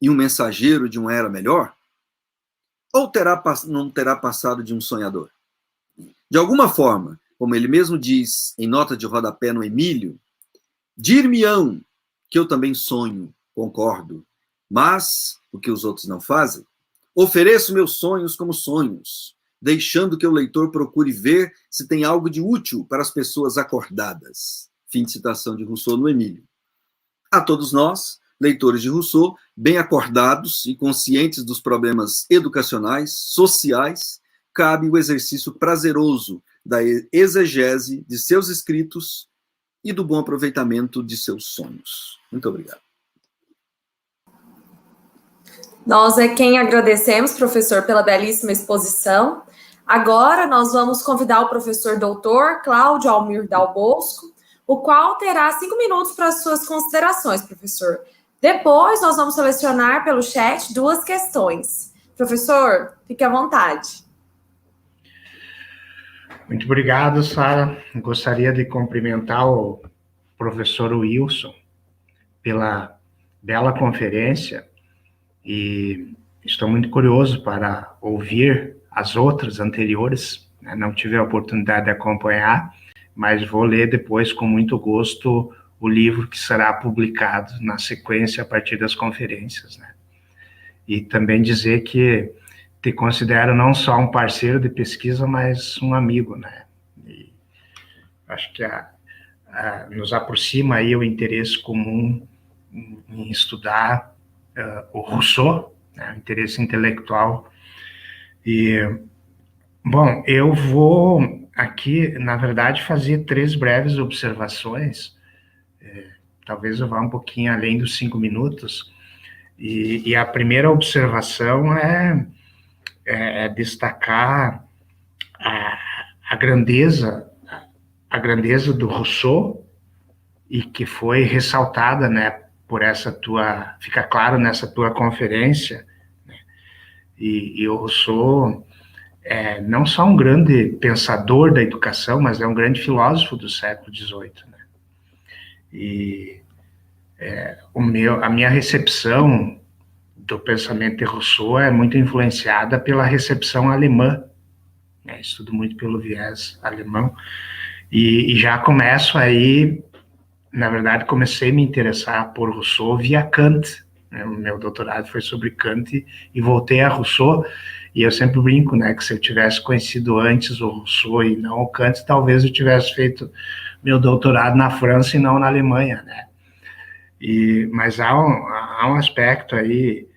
e um mensageiro de uma era melhor? Ou não terá passado de um sonhador? De alguma forma, como ele mesmo diz em nota de rodapé no Emílio, dir-me-ão que eu também sonho, concordo, mas o que os outros não fazem? Ofereço meus sonhos como sonhos, deixando que o leitor procure ver se tem algo de útil para as pessoas acordadas. Fim de citação de Rousseau no Emílio. A todos nós, leitores de Rousseau, bem acordados e conscientes dos problemas educacionais, sociais, cabe o exercício prazeroso da exegese de seus escritos e do bom aproveitamento de seus sonhos. Muito obrigado. Nós é quem agradecemos, professor, pela belíssima exposição. Agora nós vamos convidar o professor doutor Cláudio Almir Dal Bosco, o qual terá 5 minutos para as suas considerações, professor. Depois nós vamos selecionar pelo chat 2 questões. Professor, fique à vontade. Muito obrigado, Sara. Gostaria de cumprimentar o professor Wilson pela bela conferência e estou muito curioso para ouvir as outras anteriores. Não tive a oportunidade de acompanhar, mas vou ler depois com muito gosto o livro que será publicado na sequência a partir das conferências, né? E também dizer que te considero não só um parceiro de pesquisa, mas um amigo, né? E acho que nos aproxima aí o interesse comum em estudar o Rousseau, né? O interesse intelectual. E, bom, eu vou aqui, na verdade, fazer 3 breves observações. Talvez eu vá um pouquinho além dos 5 minutos. E a primeira observação é destacar a grandeza do Rousseau, e que foi ressaltada, né, por fica claro nessa tua conferência, né? E o Rousseau é não só um grande pensador da educação, mas é um grande filósofo do século XVIII, né? E a minha recepção do pensamento de Rousseau é muito influenciada pela recepção alemã, né? Estudo muito pelo viés alemão, e já começo aí, na verdade, comecei a me interessar por Rousseau via Kant, né? O meu doutorado foi sobre Kant e voltei a Rousseau, e eu sempre brinco, né, que se eu tivesse conhecido antes o Rousseau e não o Kant, talvez eu tivesse feito meu doutorado na França e não na Alemanha, né? Mas há um aspecto aí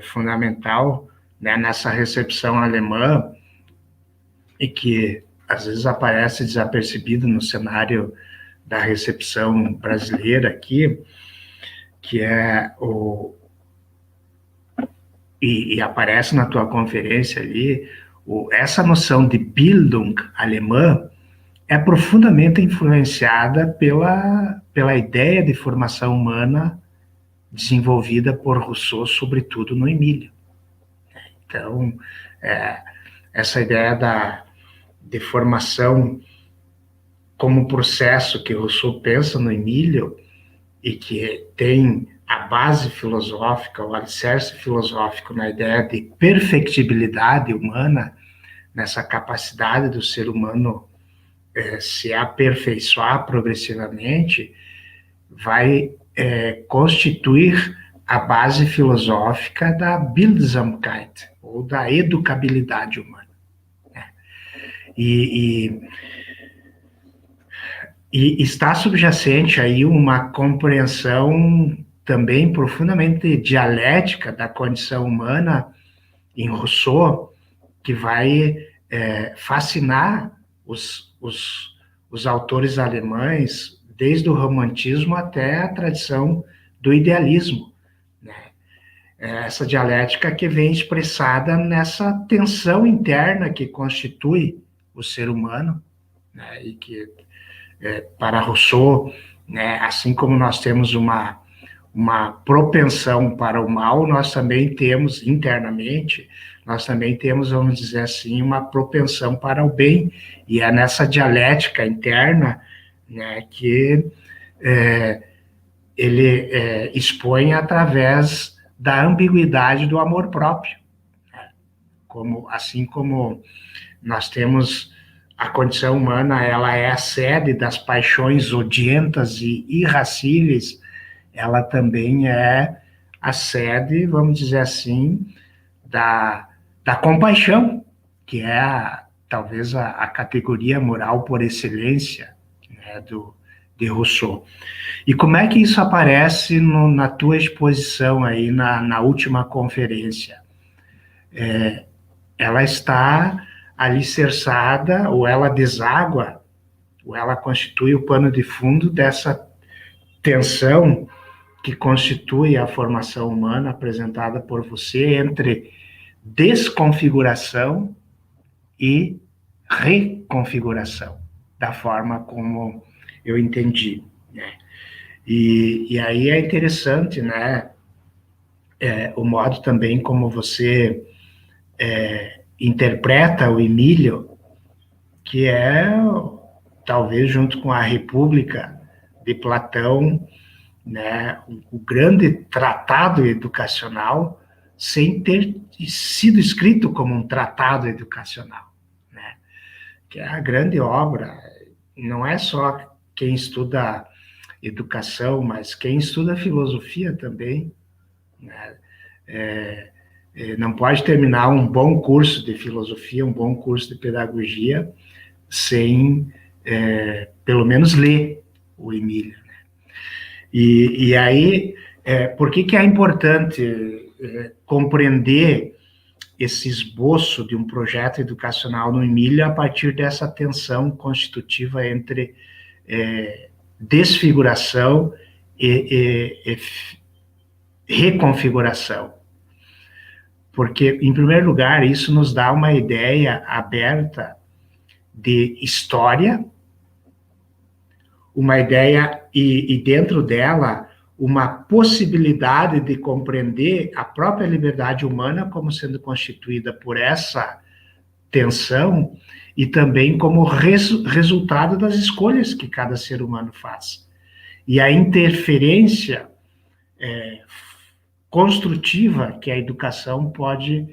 fundamental, né, nessa recepção alemã, e que às vezes aparece desapercebido no cenário da recepção brasileira aqui, que é e aparece na tua conferência ali, essa noção de Bildung alemã é profundamente influenciada pela ideia de formação humana desenvolvida por Rousseau, sobretudo no Emílio. Então, essa ideia de formação como processo que Rousseau pensa no Emílio, e que tem a base filosófica, o alicerce filosófico na ideia de perfectibilidade humana, nessa capacidade do ser humano se aperfeiçoar progressivamente, vai constituir a base filosófica da Bildsamkeit, ou da educabilidade humana, né? E está subjacente aí uma compreensão também profundamente dialética da condição humana em Rousseau, que vai fascinar os autores alemães, desde o romantismo até a tradição do idealismo, né? Essa dialética que vem expressada nessa tensão interna que constitui o ser humano, né? E que, para Rousseau, né, assim como nós temos uma propensão para o mal, nós também temos internamente, nós também temos, vamos dizer assim, uma propensão para o bem, e é nessa dialética interna, né, que ele expõe através da ambiguidade do amor próprio. Assim como nós temos a condição humana, ela é a sede das paixões odientas e irracíveis, ela também é a sede, vamos dizer assim, da compaixão, que é talvez a categoria moral por excelência, né, de Rousseau. E como é que isso aparece na tua exposição aí na última conferência? Ela está alicerçada, ou ela deságua, ou ela constitui o pano de fundo dessa tensão que constitui a formação humana apresentada por você entre desconfiguração e reconfiguração, da forma como eu entendi, né? E aí é interessante, né, o modo também como você interpreta o Emílio, que é, talvez junto com a República de Platão, né, o grande tratado educacional, sem ter sido escrito como um tratado educacional, né, que é a grande obra. Não é só quem estuda educação, mas quem estuda filosofia também, né, não pode terminar um bom curso de filosofia, um bom curso de pedagogia, sem, pelo menos, ler o Emílio, né? E aí, por que é importante compreender esse esboço de um projeto educacional no Emílio a partir dessa tensão constitutiva entre desfiguração e reconfiguração? Porque, em primeiro lugar, isso nos dá uma ideia aberta de história, uma ideia, e dentro dela, uma possibilidade de compreender a própria liberdade humana como sendo constituída por essa tensão e também como resultado das escolhas que cada ser humano faz. E a interferência construtiva que a educação pode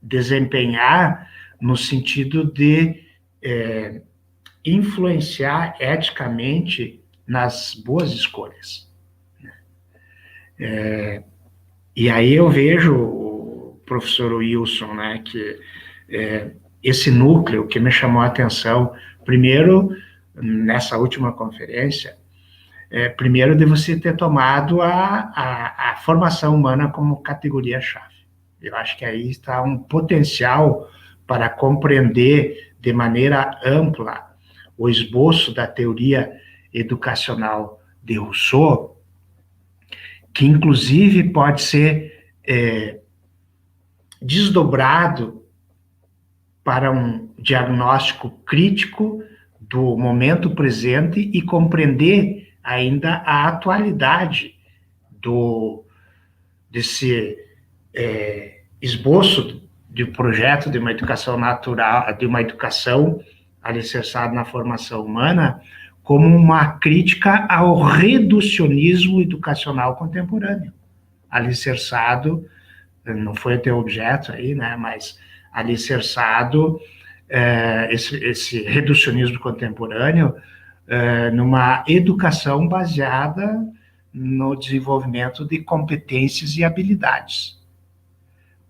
desempenhar no sentido de influenciar eticamente nas boas escolhas. E aí eu vejo, o professor Wilson, né, que esse núcleo que me chamou a atenção, primeiro, nessa última conferência, primeiro de você ter tomado a formação humana como categoria-chave. Eu acho que aí está um potencial para compreender de maneira ampla o esboço da teoria educacional de Rousseau, que inclusive pode ser desdobrado para um diagnóstico crítico do momento presente e compreender ainda a atualidade desse esboço de projeto de uma educação natural, de uma educação alicerçada na formação humana, como uma crítica ao reducionismo educacional contemporâneo, alicerçado, não foi o teu objeto aí, né, mas alicerçado, esse reducionismo contemporâneo, numa educação baseada no desenvolvimento de competências e habilidades.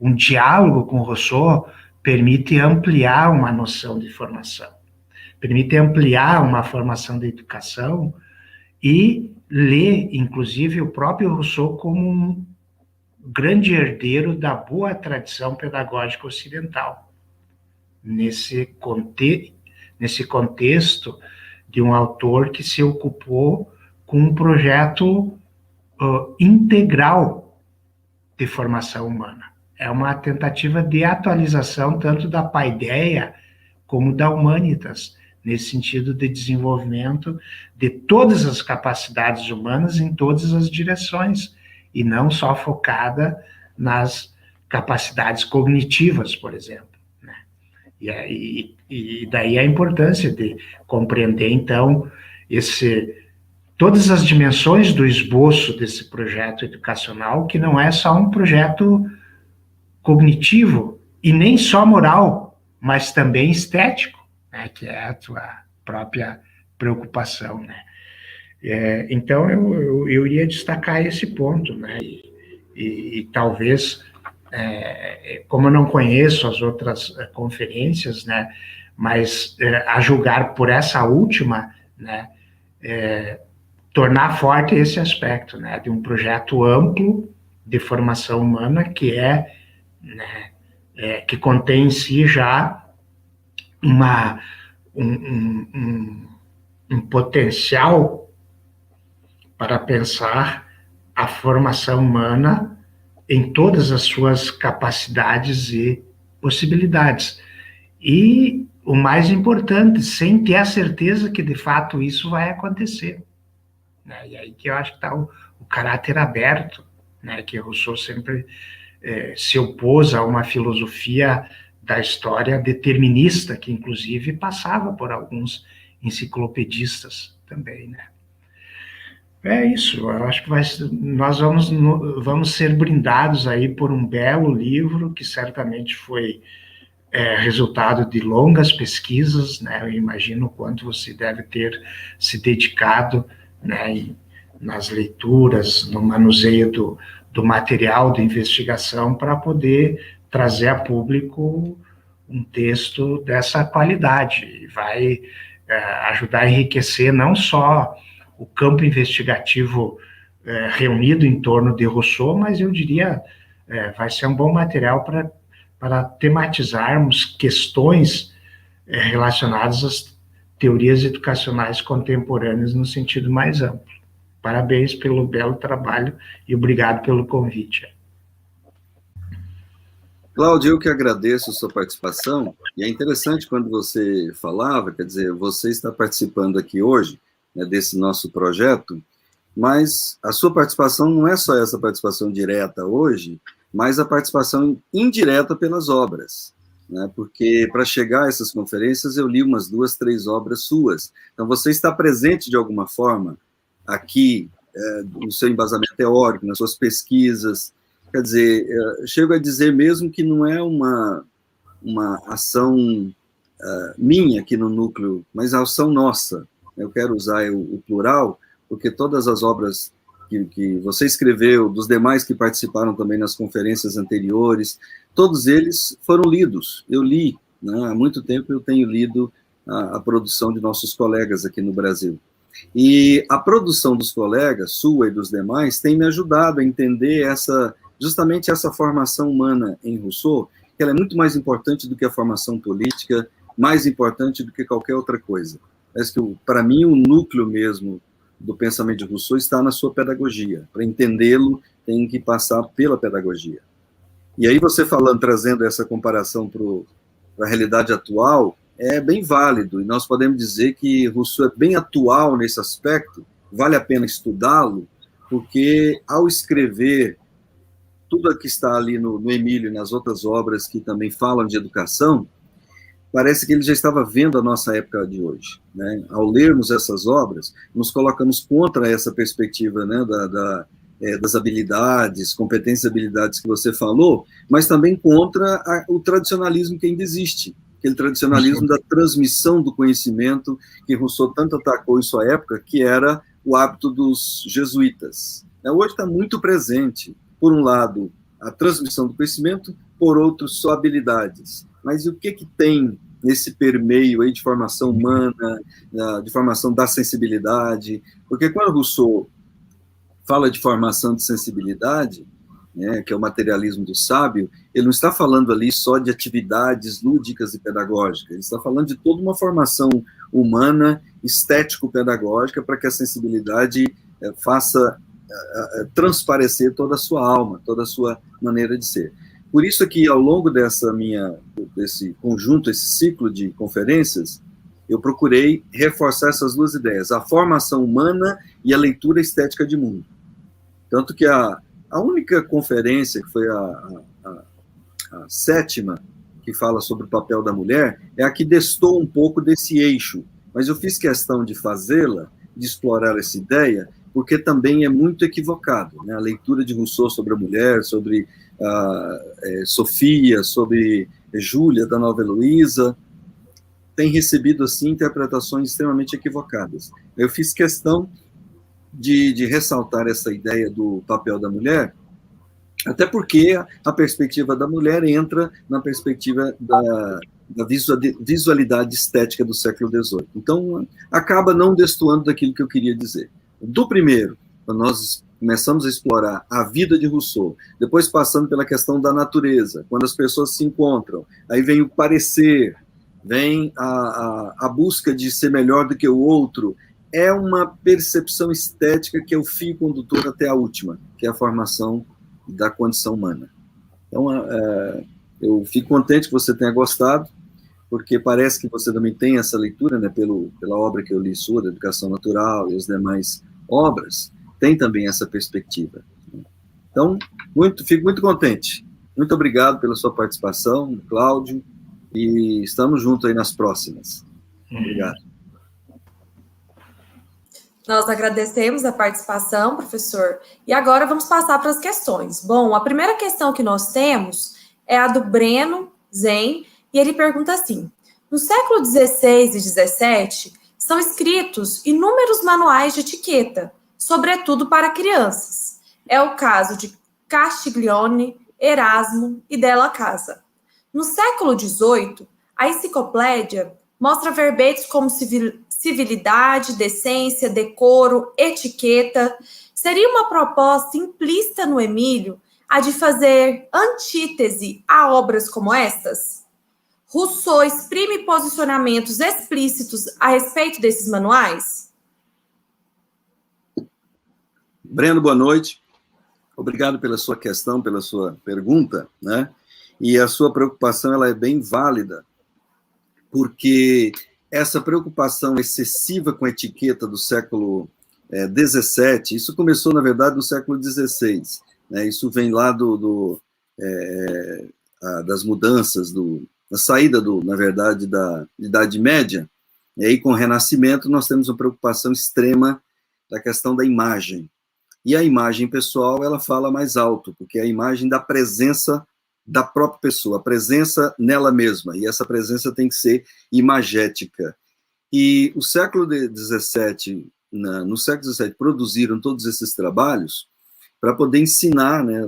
Um diálogo com Rousseau permite ampliar uma noção de formação, permite ampliar uma formação de educação e ler, inclusive, o próprio Rousseau como um grande herdeiro da boa tradição pedagógica ocidental. Nesse contexto de um autor que se ocupou com um projeto integral de formação humana. É uma tentativa de atualização tanto da paideia como da humanitas, nesse sentido de desenvolvimento de todas as capacidades humanas em todas as direções, e não só focada nas capacidades cognitivas, por exemplo, né? E daí a importância de compreender, então, esse todas as dimensões do esboço desse projeto educacional, que não é só um projeto cognitivo e nem só moral, mas também estético, né, que é a tua própria preocupação, né? Então, eu iria destacar esse ponto, né? E talvez, como eu não conheço as outras conferências, né, mas a julgar por essa última, né, tornar forte esse aspecto, né, de um projeto amplo de formação humana que né, que contém em si já um potencial para pensar a formação humana em todas as suas capacidades e possibilidades. E o mais importante, sem ter a certeza que de fato isso vai acontecer, né? E aí que eu acho que está o caráter aberto, né? Que Rousseau sempre se opôs a uma filosofia da história determinista, que inclusive passava por alguns enciclopedistas também, né? É isso, eu acho que nós vamos ser brindados aí por um belo livro que certamente foi resultado de longas pesquisas, né? Eu imagino o quanto você deve ter se dedicado, né, nas leituras, no manuseio do material de investigação para poder trazer a público um texto dessa qualidade. E vai ajudar a enriquecer não só o campo investigativo reunido em torno de Rousseau, mas eu diria, vai ser um bom material para tematizarmos questões relacionadas às teorias educacionais contemporâneas no sentido mais amplo. Parabéns pelo belo trabalho e obrigado pelo convite. Cláudio, eu que agradeço a sua participação, e é interessante quando você falava, quer dizer, você está participando aqui hoje, né, desse nosso projeto, mas a sua participação não é só essa participação direta hoje, mas a participação indireta pelas obras, né, porque para chegar a essas conferências eu li umas 2, 3 obras suas, então você está presente de alguma forma aqui, no seu embasamento teórico, nas suas pesquisas. Quer dizer, chego a dizer mesmo que não é uma ação minha aqui no núcleo, mas a ação nossa. Eu quero usar o plural, porque todas as obras que você escreveu, dos demais que participaram também nas conferências anteriores, todos eles foram lidos. Eu li, né, há muito tempo eu tenho lido a produção de nossos colegas aqui no Brasil. E a produção dos colegas, sua e dos demais, tem me ajudado a entender justamente essa formação humana em Rousseau, que ela é muito mais importante do que a formação política, mais importante do que qualquer outra coisa. Mas que, para mim, o núcleo mesmo do pensamento de Rousseau está na sua pedagogia. Para entendê-lo, tem que passar pela pedagogia. E aí você falando, trazendo essa comparação para a realidade atual, é bem válido, e nós podemos dizer que Rousseau é bem atual nesse aspecto, vale a pena estudá-lo, porque ao escrever tudo que está ali no Emílio e nas outras obras que também falam de educação, parece que ele já estava vendo a nossa época de hoje, né? Ao lermos essas obras, nos colocamos contra essa perspectiva, né, das habilidades, competências e habilidades que você falou, mas também contra o tradicionalismo que ainda existe, aquele tradicionalismo da transmissão do conhecimento que Rousseau tanto atacou em sua época, que era o hábito dos jesuítas. Hoje está muito presente, por um lado, a transmissão do conhecimento, por outro, só habilidades. Mas o que tem nesse permeio aí de formação humana, de formação da sensibilidade? Porque quando Rousseau fala de formação de sensibilidade, né, que é o materialismo do sábio, ele não está falando ali só de atividades lúdicas e pedagógicas, ele está falando de toda uma formação humana, estético-pedagógica, para que a sensibilidade faça transparecer toda a sua alma, toda a sua maneira de ser. Por isso que, ao longo desse conjunto, esse ciclo de conferências, eu procurei reforçar essas duas ideias, a formação humana e a leitura estética de mundo. Tanto que a única conferência, que foi a 7ª, que fala sobre o papel da mulher, é a que destou um pouco desse eixo, mas eu fiz questão de fazê-la de explorar essa ideia, porque também é muito equivocado, né? A leitura de Rousseau sobre a mulher, sobre Sofia, sobre Júlia, da Nova Heloísa, tem recebido, assim, interpretações extremamente equivocadas. Eu fiz questão de ressaltar essa ideia do papel da mulher, até porque a perspectiva da mulher entra na perspectiva da visualidade estética do século XVIII. Então, acaba não destoando daquilo que eu queria dizer. Do primeiro, quando nós começamos a explorar a vida de Rousseau, depois passando pela questão da natureza, quando as pessoas se encontram, aí vem o parecer, vem a busca de ser melhor do que o outro, é uma percepção estética que é o fio condutor até a última, que é a formação da condição humana. Então, eu fico contente que você tenha gostado, porque parece que você também tem essa leitura, né, pela obra que eu li sua, da Educação Natural e as demais obras, tem também essa perspectiva. Então, fico muito contente. Muito obrigado pela sua participação, Cláudio, e estamos juntos aí nas próximas. Obrigado. Nós agradecemos a participação, professor, e agora vamos passar para as questões. Bom, a primeira questão que nós temos é a do Breno Zen, e ele pergunta assim: no século XVI e XVII, são escritos inúmeros manuais de etiqueta, sobretudo para crianças. É o caso de Castiglione, Erasmo e Della Casa. No século XVIII, a enciclopédia mostra verbetes como civilidade, decência, decoro, etiqueta. Seria uma proposta implícita no Emílio a de fazer antítese a obras como estas? Rousseau exprime posicionamentos explícitos a respeito desses manuais? Breno, boa noite. Obrigado pela sua questão, pela sua pergunta, né? E a sua preocupação, ela é bem válida, porque essa preocupação excessiva com a etiqueta do século XVII, isso começou, na verdade, no século XVI, né? Isso vem lá das mudanças, da saída, na verdade, da Idade Média, e aí, com o Renascimento, nós temos uma preocupação extrema da questão da imagem. E a imagem pessoal, ela fala mais alto, porque é a imagem da presença da própria pessoa, a presença nela mesma, e essa presença tem que ser imagética. E o século XVII, no século XVII, produziram todos esses trabalhos para poder ensinar, né,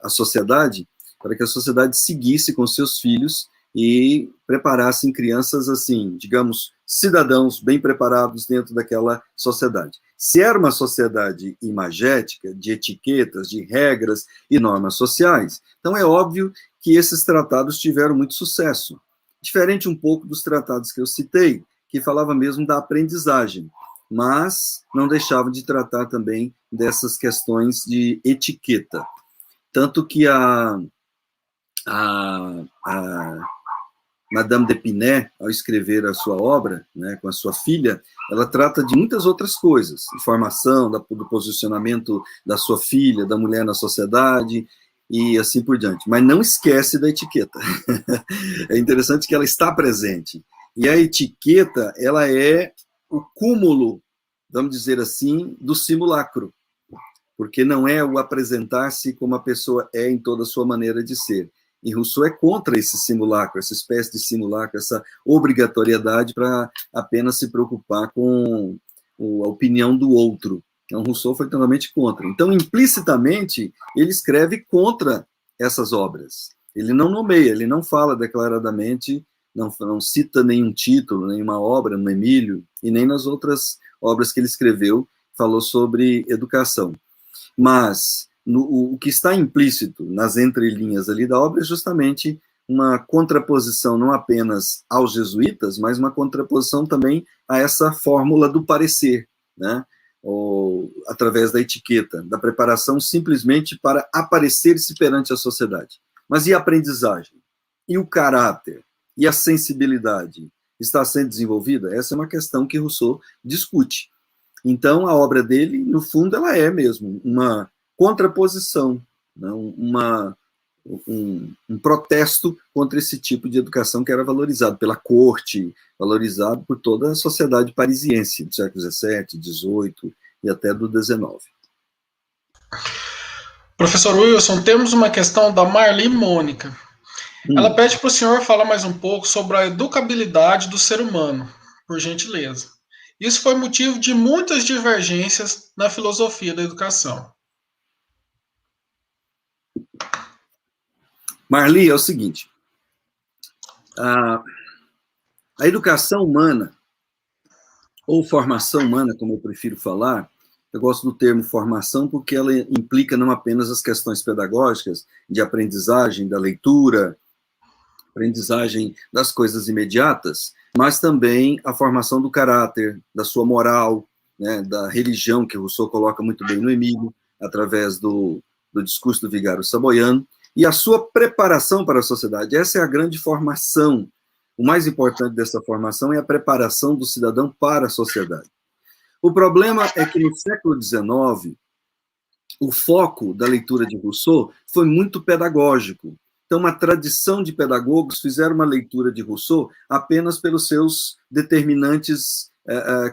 a sociedade, para que a sociedade seguisse com seus filhos e preparassem crianças, assim, digamos, cidadãos bem preparados dentro daquela sociedade. Se era uma sociedade imagética, de etiquetas, de regras e normas sociais, então é óbvio que esses tratados tiveram muito sucesso. Diferente um pouco dos tratados que eu citei, que falava mesmo da aprendizagem, mas não deixavam de tratar também dessas questões de etiqueta. Tanto que a Madame d'Épinay, ao escrever a sua obra, né, com a sua filha, ela trata de muitas outras coisas, informação, do posicionamento da sua filha, da mulher na sociedade, e assim por diante. Mas não esquece da etiqueta. É interessante que ela está presente. E a etiqueta, ela é o cúmulo, vamos dizer assim, do simulacro, porque não é o apresentar-se como a pessoa é em toda a sua maneira de ser. E Rousseau é contra esse simulacro, essa espécie de simulacro, essa obrigatoriedade para apenas se preocupar com a opinião do outro. Então, Rousseau foi totalmente contra. Então, implicitamente, ele escreve contra essas obras. Ele não nomeia, ele não fala declaradamente, não cita nenhum título, nenhuma obra no Emílio, e nem nas outras obras que ele escreveu, falou sobre educação. Mas o que está implícito nas entrelinhas ali da obra é justamente uma contraposição não apenas aos jesuítas, mas uma contraposição também a essa fórmula do parecer, né? Ou através da etiqueta, da preparação simplesmente para aparecer-se perante a sociedade. Mas e a aprendizagem? E o caráter? E a sensibilidade? Está sendo desenvolvida? Essa é uma questão que Rousseau discute. Então, a obra dele, no fundo, ela é mesmo uma contraposição, né? um protesto contra esse tipo de educação que era valorizado pela corte, valorizado por toda a sociedade parisiense do século XVII, XVIII e até do XIX. Professor Wilson, temos uma questão da Marli Mônica. Ela pede para o senhor falar mais um pouco sobre a educabilidade do ser humano, por gentileza. Isso foi motivo de muitas divergências na filosofia da educação. Marli, é o seguinte, a educação humana, ou formação humana, como eu prefiro falar, eu gosto do termo formação porque ela implica não apenas as questões pedagógicas, de aprendizagem da leitura, aprendizagem das coisas imediatas, mas também a formação do caráter, da sua moral, né, da religião, que Rousseau coloca muito bem no Emílio, através do discurso do Vigário Saboiano, e a sua preparação para a sociedade. Essa é a grande formação. O mais importante dessa formação é a preparação do cidadão para a sociedade. O problema é que no século XIX, o foco da leitura de Rousseau foi muito pedagógico. Então, uma tradição de pedagogos fizeram uma leitura de Rousseau apenas pelos seus determinantes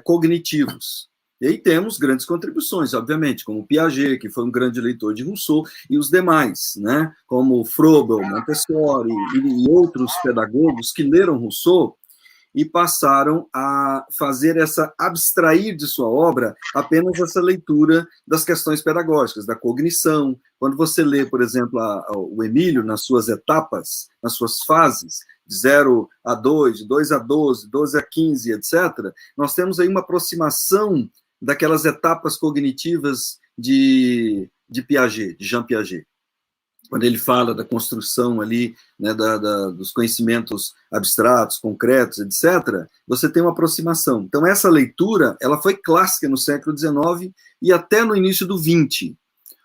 cognitivos. E aí temos grandes contribuições, obviamente, como Piaget, que foi um grande leitor de Rousseau, e os demais, né, como Froebel, Montessori e outros pedagogos que leram Rousseau e passaram a fazer abstrair de sua obra apenas essa leitura das questões pedagógicas, da cognição. Quando você lê, por exemplo, o Emílio nas suas etapas, nas suas fases, de 0 a 2, de 2 a 12, 12 a 15, etc., nós temos aí uma aproximação daquelas etapas cognitivas de Piaget, de Jean Piaget. Quando ele fala da construção ali, né, dos conhecimentos abstratos, concretos, etc., você tem uma aproximação. Então, essa leitura, ela foi clássica no século XIX e até no início do XX.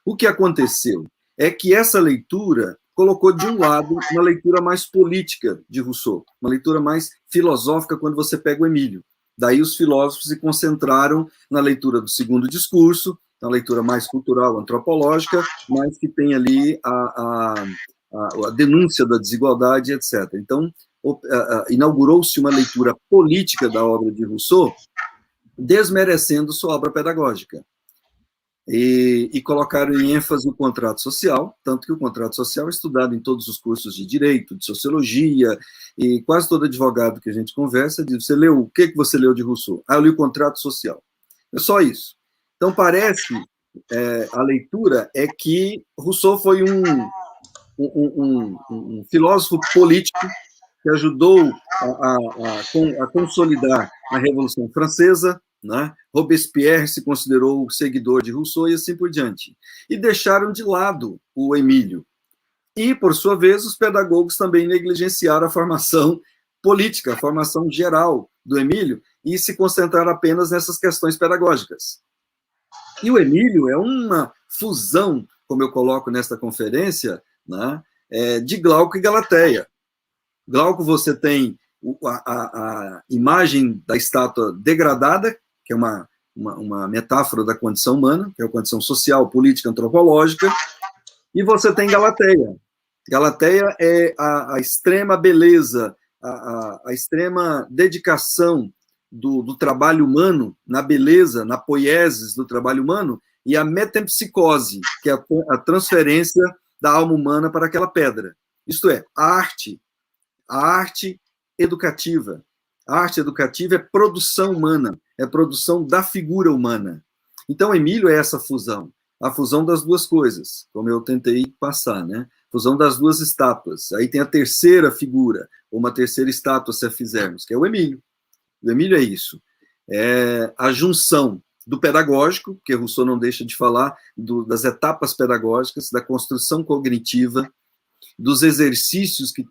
O que aconteceu é que essa leitura colocou de um lado uma leitura mais política de Rousseau, uma leitura mais filosófica quando você pega o Emílio. Daí os filósofos se concentraram na leitura do segundo discurso, uma leitura mais cultural, antropológica, mas que tem ali a denúncia da desigualdade, etc. Então, inaugurou-se uma leitura política da obra de Rousseau, desmerecendo sua obra pedagógica. E colocaram em ênfase o contrato social, tanto que o contrato social é estudado em todos os cursos de direito, de sociologia, e quase todo advogado que a gente conversa diz, o que você leu de Rousseau? Eu li o contrato social. É só isso. Então, parece, a leitura é que Rousseau foi um filósofo político que ajudou a consolidar a Revolução Francesa, né? Robespierre se considerou seguidor de Rousseau e assim por diante. E deixaram de lado o Emílio. E, por sua vez, os pedagogos também negligenciaram a formação política, a formação geral do Emílio, e se concentraram apenas nessas questões pedagógicas. E o Emílio é uma fusão, como eu coloco nesta conferência, né, de Glauco e Galateia. Glauco, você tem a imagem da estátua degradada, que é uma metáfora da condição humana, que é a condição social, política, antropológica, e você tem Galateia. Galateia é a extrema beleza, a extrema dedicação do trabalho humano, na beleza, na poiesis do trabalho humano, e a metempsicose, que é a transferência da alma humana para aquela pedra. Isto é, a arte educativa. A arte educativa é produção humana, é produção da figura humana. Então, Emílio é essa fusão, a fusão das duas coisas, como eu tentei passar, né? Fusão das duas estátuas. Aí tem a terceira figura, ou uma terceira estátua, se a fizermos, que é o Emílio. O Emílio é isso. É a junção do pedagógico, que Rousseau não deixa de falar, das etapas pedagógicas, da construção cognitiva, dos exercícios que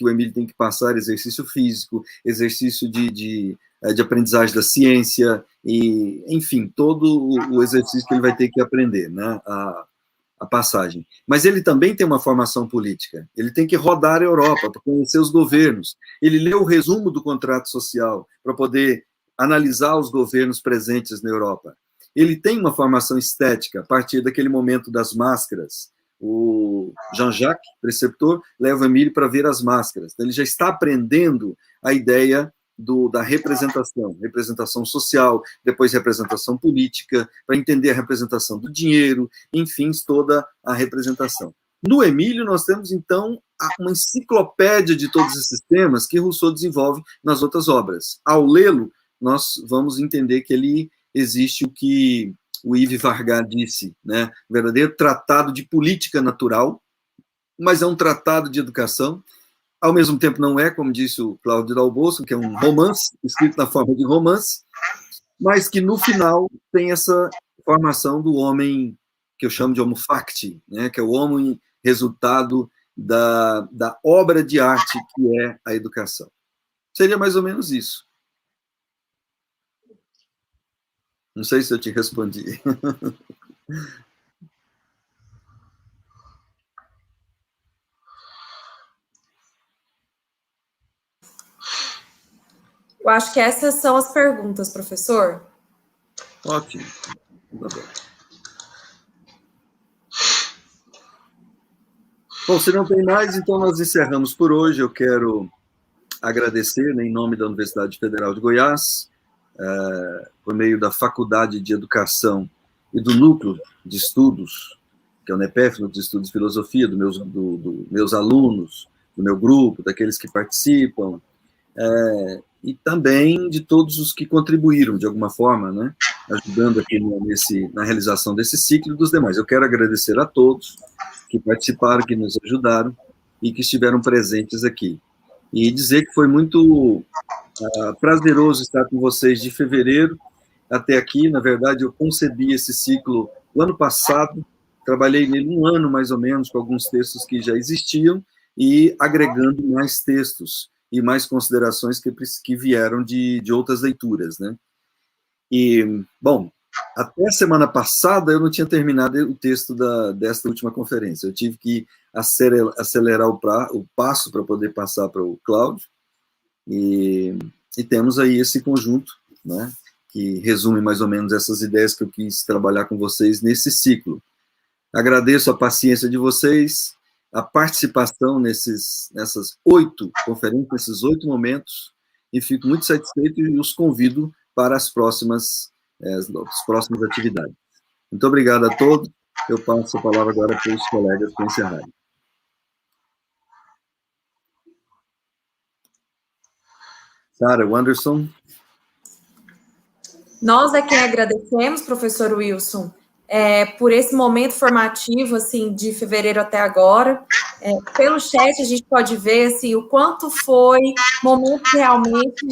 o Emílio tem que passar, exercício físico, exercício de aprendizagem da ciência, e, enfim, todo o exercício que ele vai ter que aprender, né, a passagem. Mas ele também tem uma formação política, ele tem que rodar a Europa para conhecer os governos, ele lê o resumo do contrato social para poder analisar os governos presentes na Europa. Ele tem uma formação estética a partir daquele momento das máscaras, o Jean-Jacques, preceptor, leva o Emílio para ver as máscaras. Então, ele já está aprendendo a ideia da representação social, depois representação política, para entender a representação do dinheiro, enfim, toda a representação. No Emílio, nós temos, então, uma enciclopédia de todos esses temas que Rousseau desenvolve nas outras obras. Ao lê-lo, nós vamos entender que ele existe o que o Yves Vargas disse, né? Um verdadeiro tratado de política natural, mas é um tratado de educação. Ao mesmo tempo não é, como disse o Cláudio Dal Bosco, que é um romance, escrito na forma de romance, mas que no final tem essa formação do homem, que eu chamo de homo facti, né? Que é o homem resultado da obra de arte que é a educação. Seria mais ou menos isso. Não sei se eu te respondi. Eu acho que essas são as perguntas, professor. Ótimo. Tá bom. Bom, se não tem mais, então nós encerramos por hoje. Eu quero agradecer, né, em nome da Universidade Federal de Goiás, por meio da Faculdade de Educação e do Núcleo de Estudos, que é o NEPEF, Núcleo de Estudos de Filosofia, dos meus alunos, do meu grupo, daqueles que participam, e também de todos os que contribuíram, de alguma forma, né, ajudando aqui na realização desse ciclo e dos demais. Eu quero agradecer a todos que participaram, que nos ajudaram e que estiveram presentes aqui. E dizer que foi muito prazeroso estar com vocês de fevereiro até aqui. Na verdade, eu concebi esse ciclo o ano passado, trabalhei nele um ano, mais ou menos, com alguns textos que já existiam e agregando mais textos e mais considerações que vieram de outras leituras, né? E, bom, até a semana passada eu não tinha terminado o texto desta última conferência. Eu tive que acelerar o passo para poder passar para o Cláudio. E temos aí esse conjunto, né, que resume mais ou menos essas ideias que eu quis trabalhar com vocês nesse ciclo. Agradeço a paciência de vocês, a participação nessas 8 conferências, nesses 8 momentos, e fico muito satisfeito e os convido para as próximas atividades. Muito obrigado a todos. Eu passo a palavra agora para os colegas para encerrarem. Sara, Wanderson. Nós é quem agradecemos, professor Wilson, por esse momento formativo, assim, de fevereiro até agora. Pelo chat a gente pode ver, assim, o quanto foi momento realmente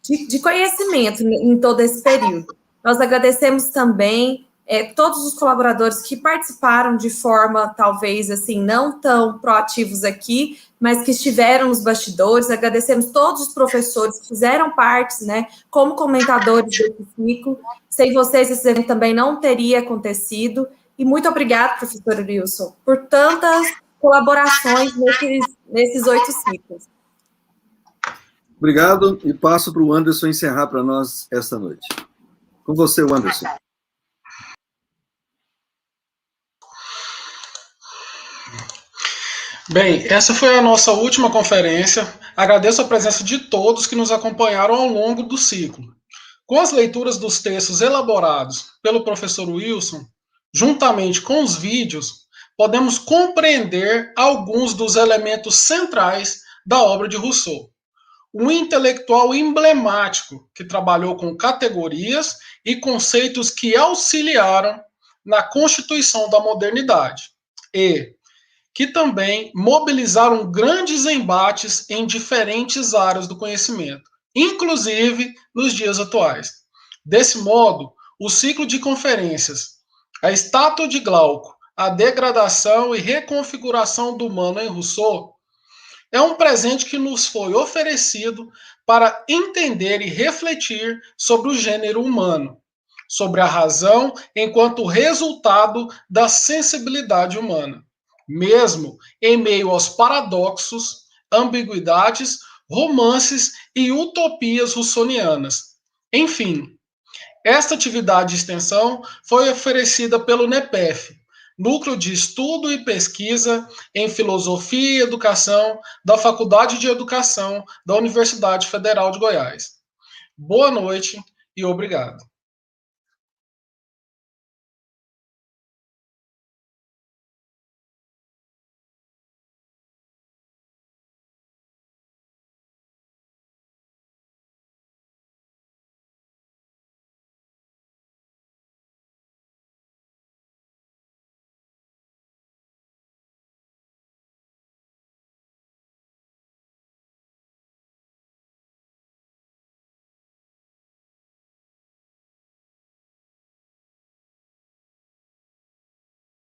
de conhecimento em todo esse período. Nós agradecemos também todos os colaboradores que participaram de forma, talvez, assim, não tão proativos aqui, mas que estiveram nos bastidores. Agradecemos todos os professores que fizeram parte, né, como comentadores desse ciclo. Sem vocês, esse evento também não teria acontecido. E muito obrigado, professor Wilson, por tantas colaborações nesses 8 ciclos. Obrigado, e passo para o Anderson encerrar para nós esta noite. Com você, Anderson. Bem, essa foi a nossa última conferência. Agradeço a presença de todos que nos acompanharam ao longo do ciclo. Com as leituras dos textos elaborados pelo professor Wilson, juntamente com os vídeos, podemos compreender alguns dos elementos centrais da obra de Rousseau. Um intelectual emblemático que trabalhou com categorias e conceitos que auxiliaram na constituição da modernidade e que também mobilizaram grandes embates em diferentes áreas do conhecimento, inclusive nos dias atuais. Desse modo, o ciclo de conferências, a estátua de Glauco, a degradação e reconfiguração do humano em Rousseau, é um presente que nos foi oferecido para entender e refletir sobre o gênero humano, sobre a razão enquanto resultado da sensibilidade humana, mesmo em meio aos paradoxos, ambiguidades, romances e utopias russonianas. Enfim, esta atividade de extensão foi oferecida pelo NEPEF, Núcleo de Estudo e Pesquisa em Filosofia e Educação da Faculdade de Educação da Universidade Federal de Goiás. Boa noite e obrigado.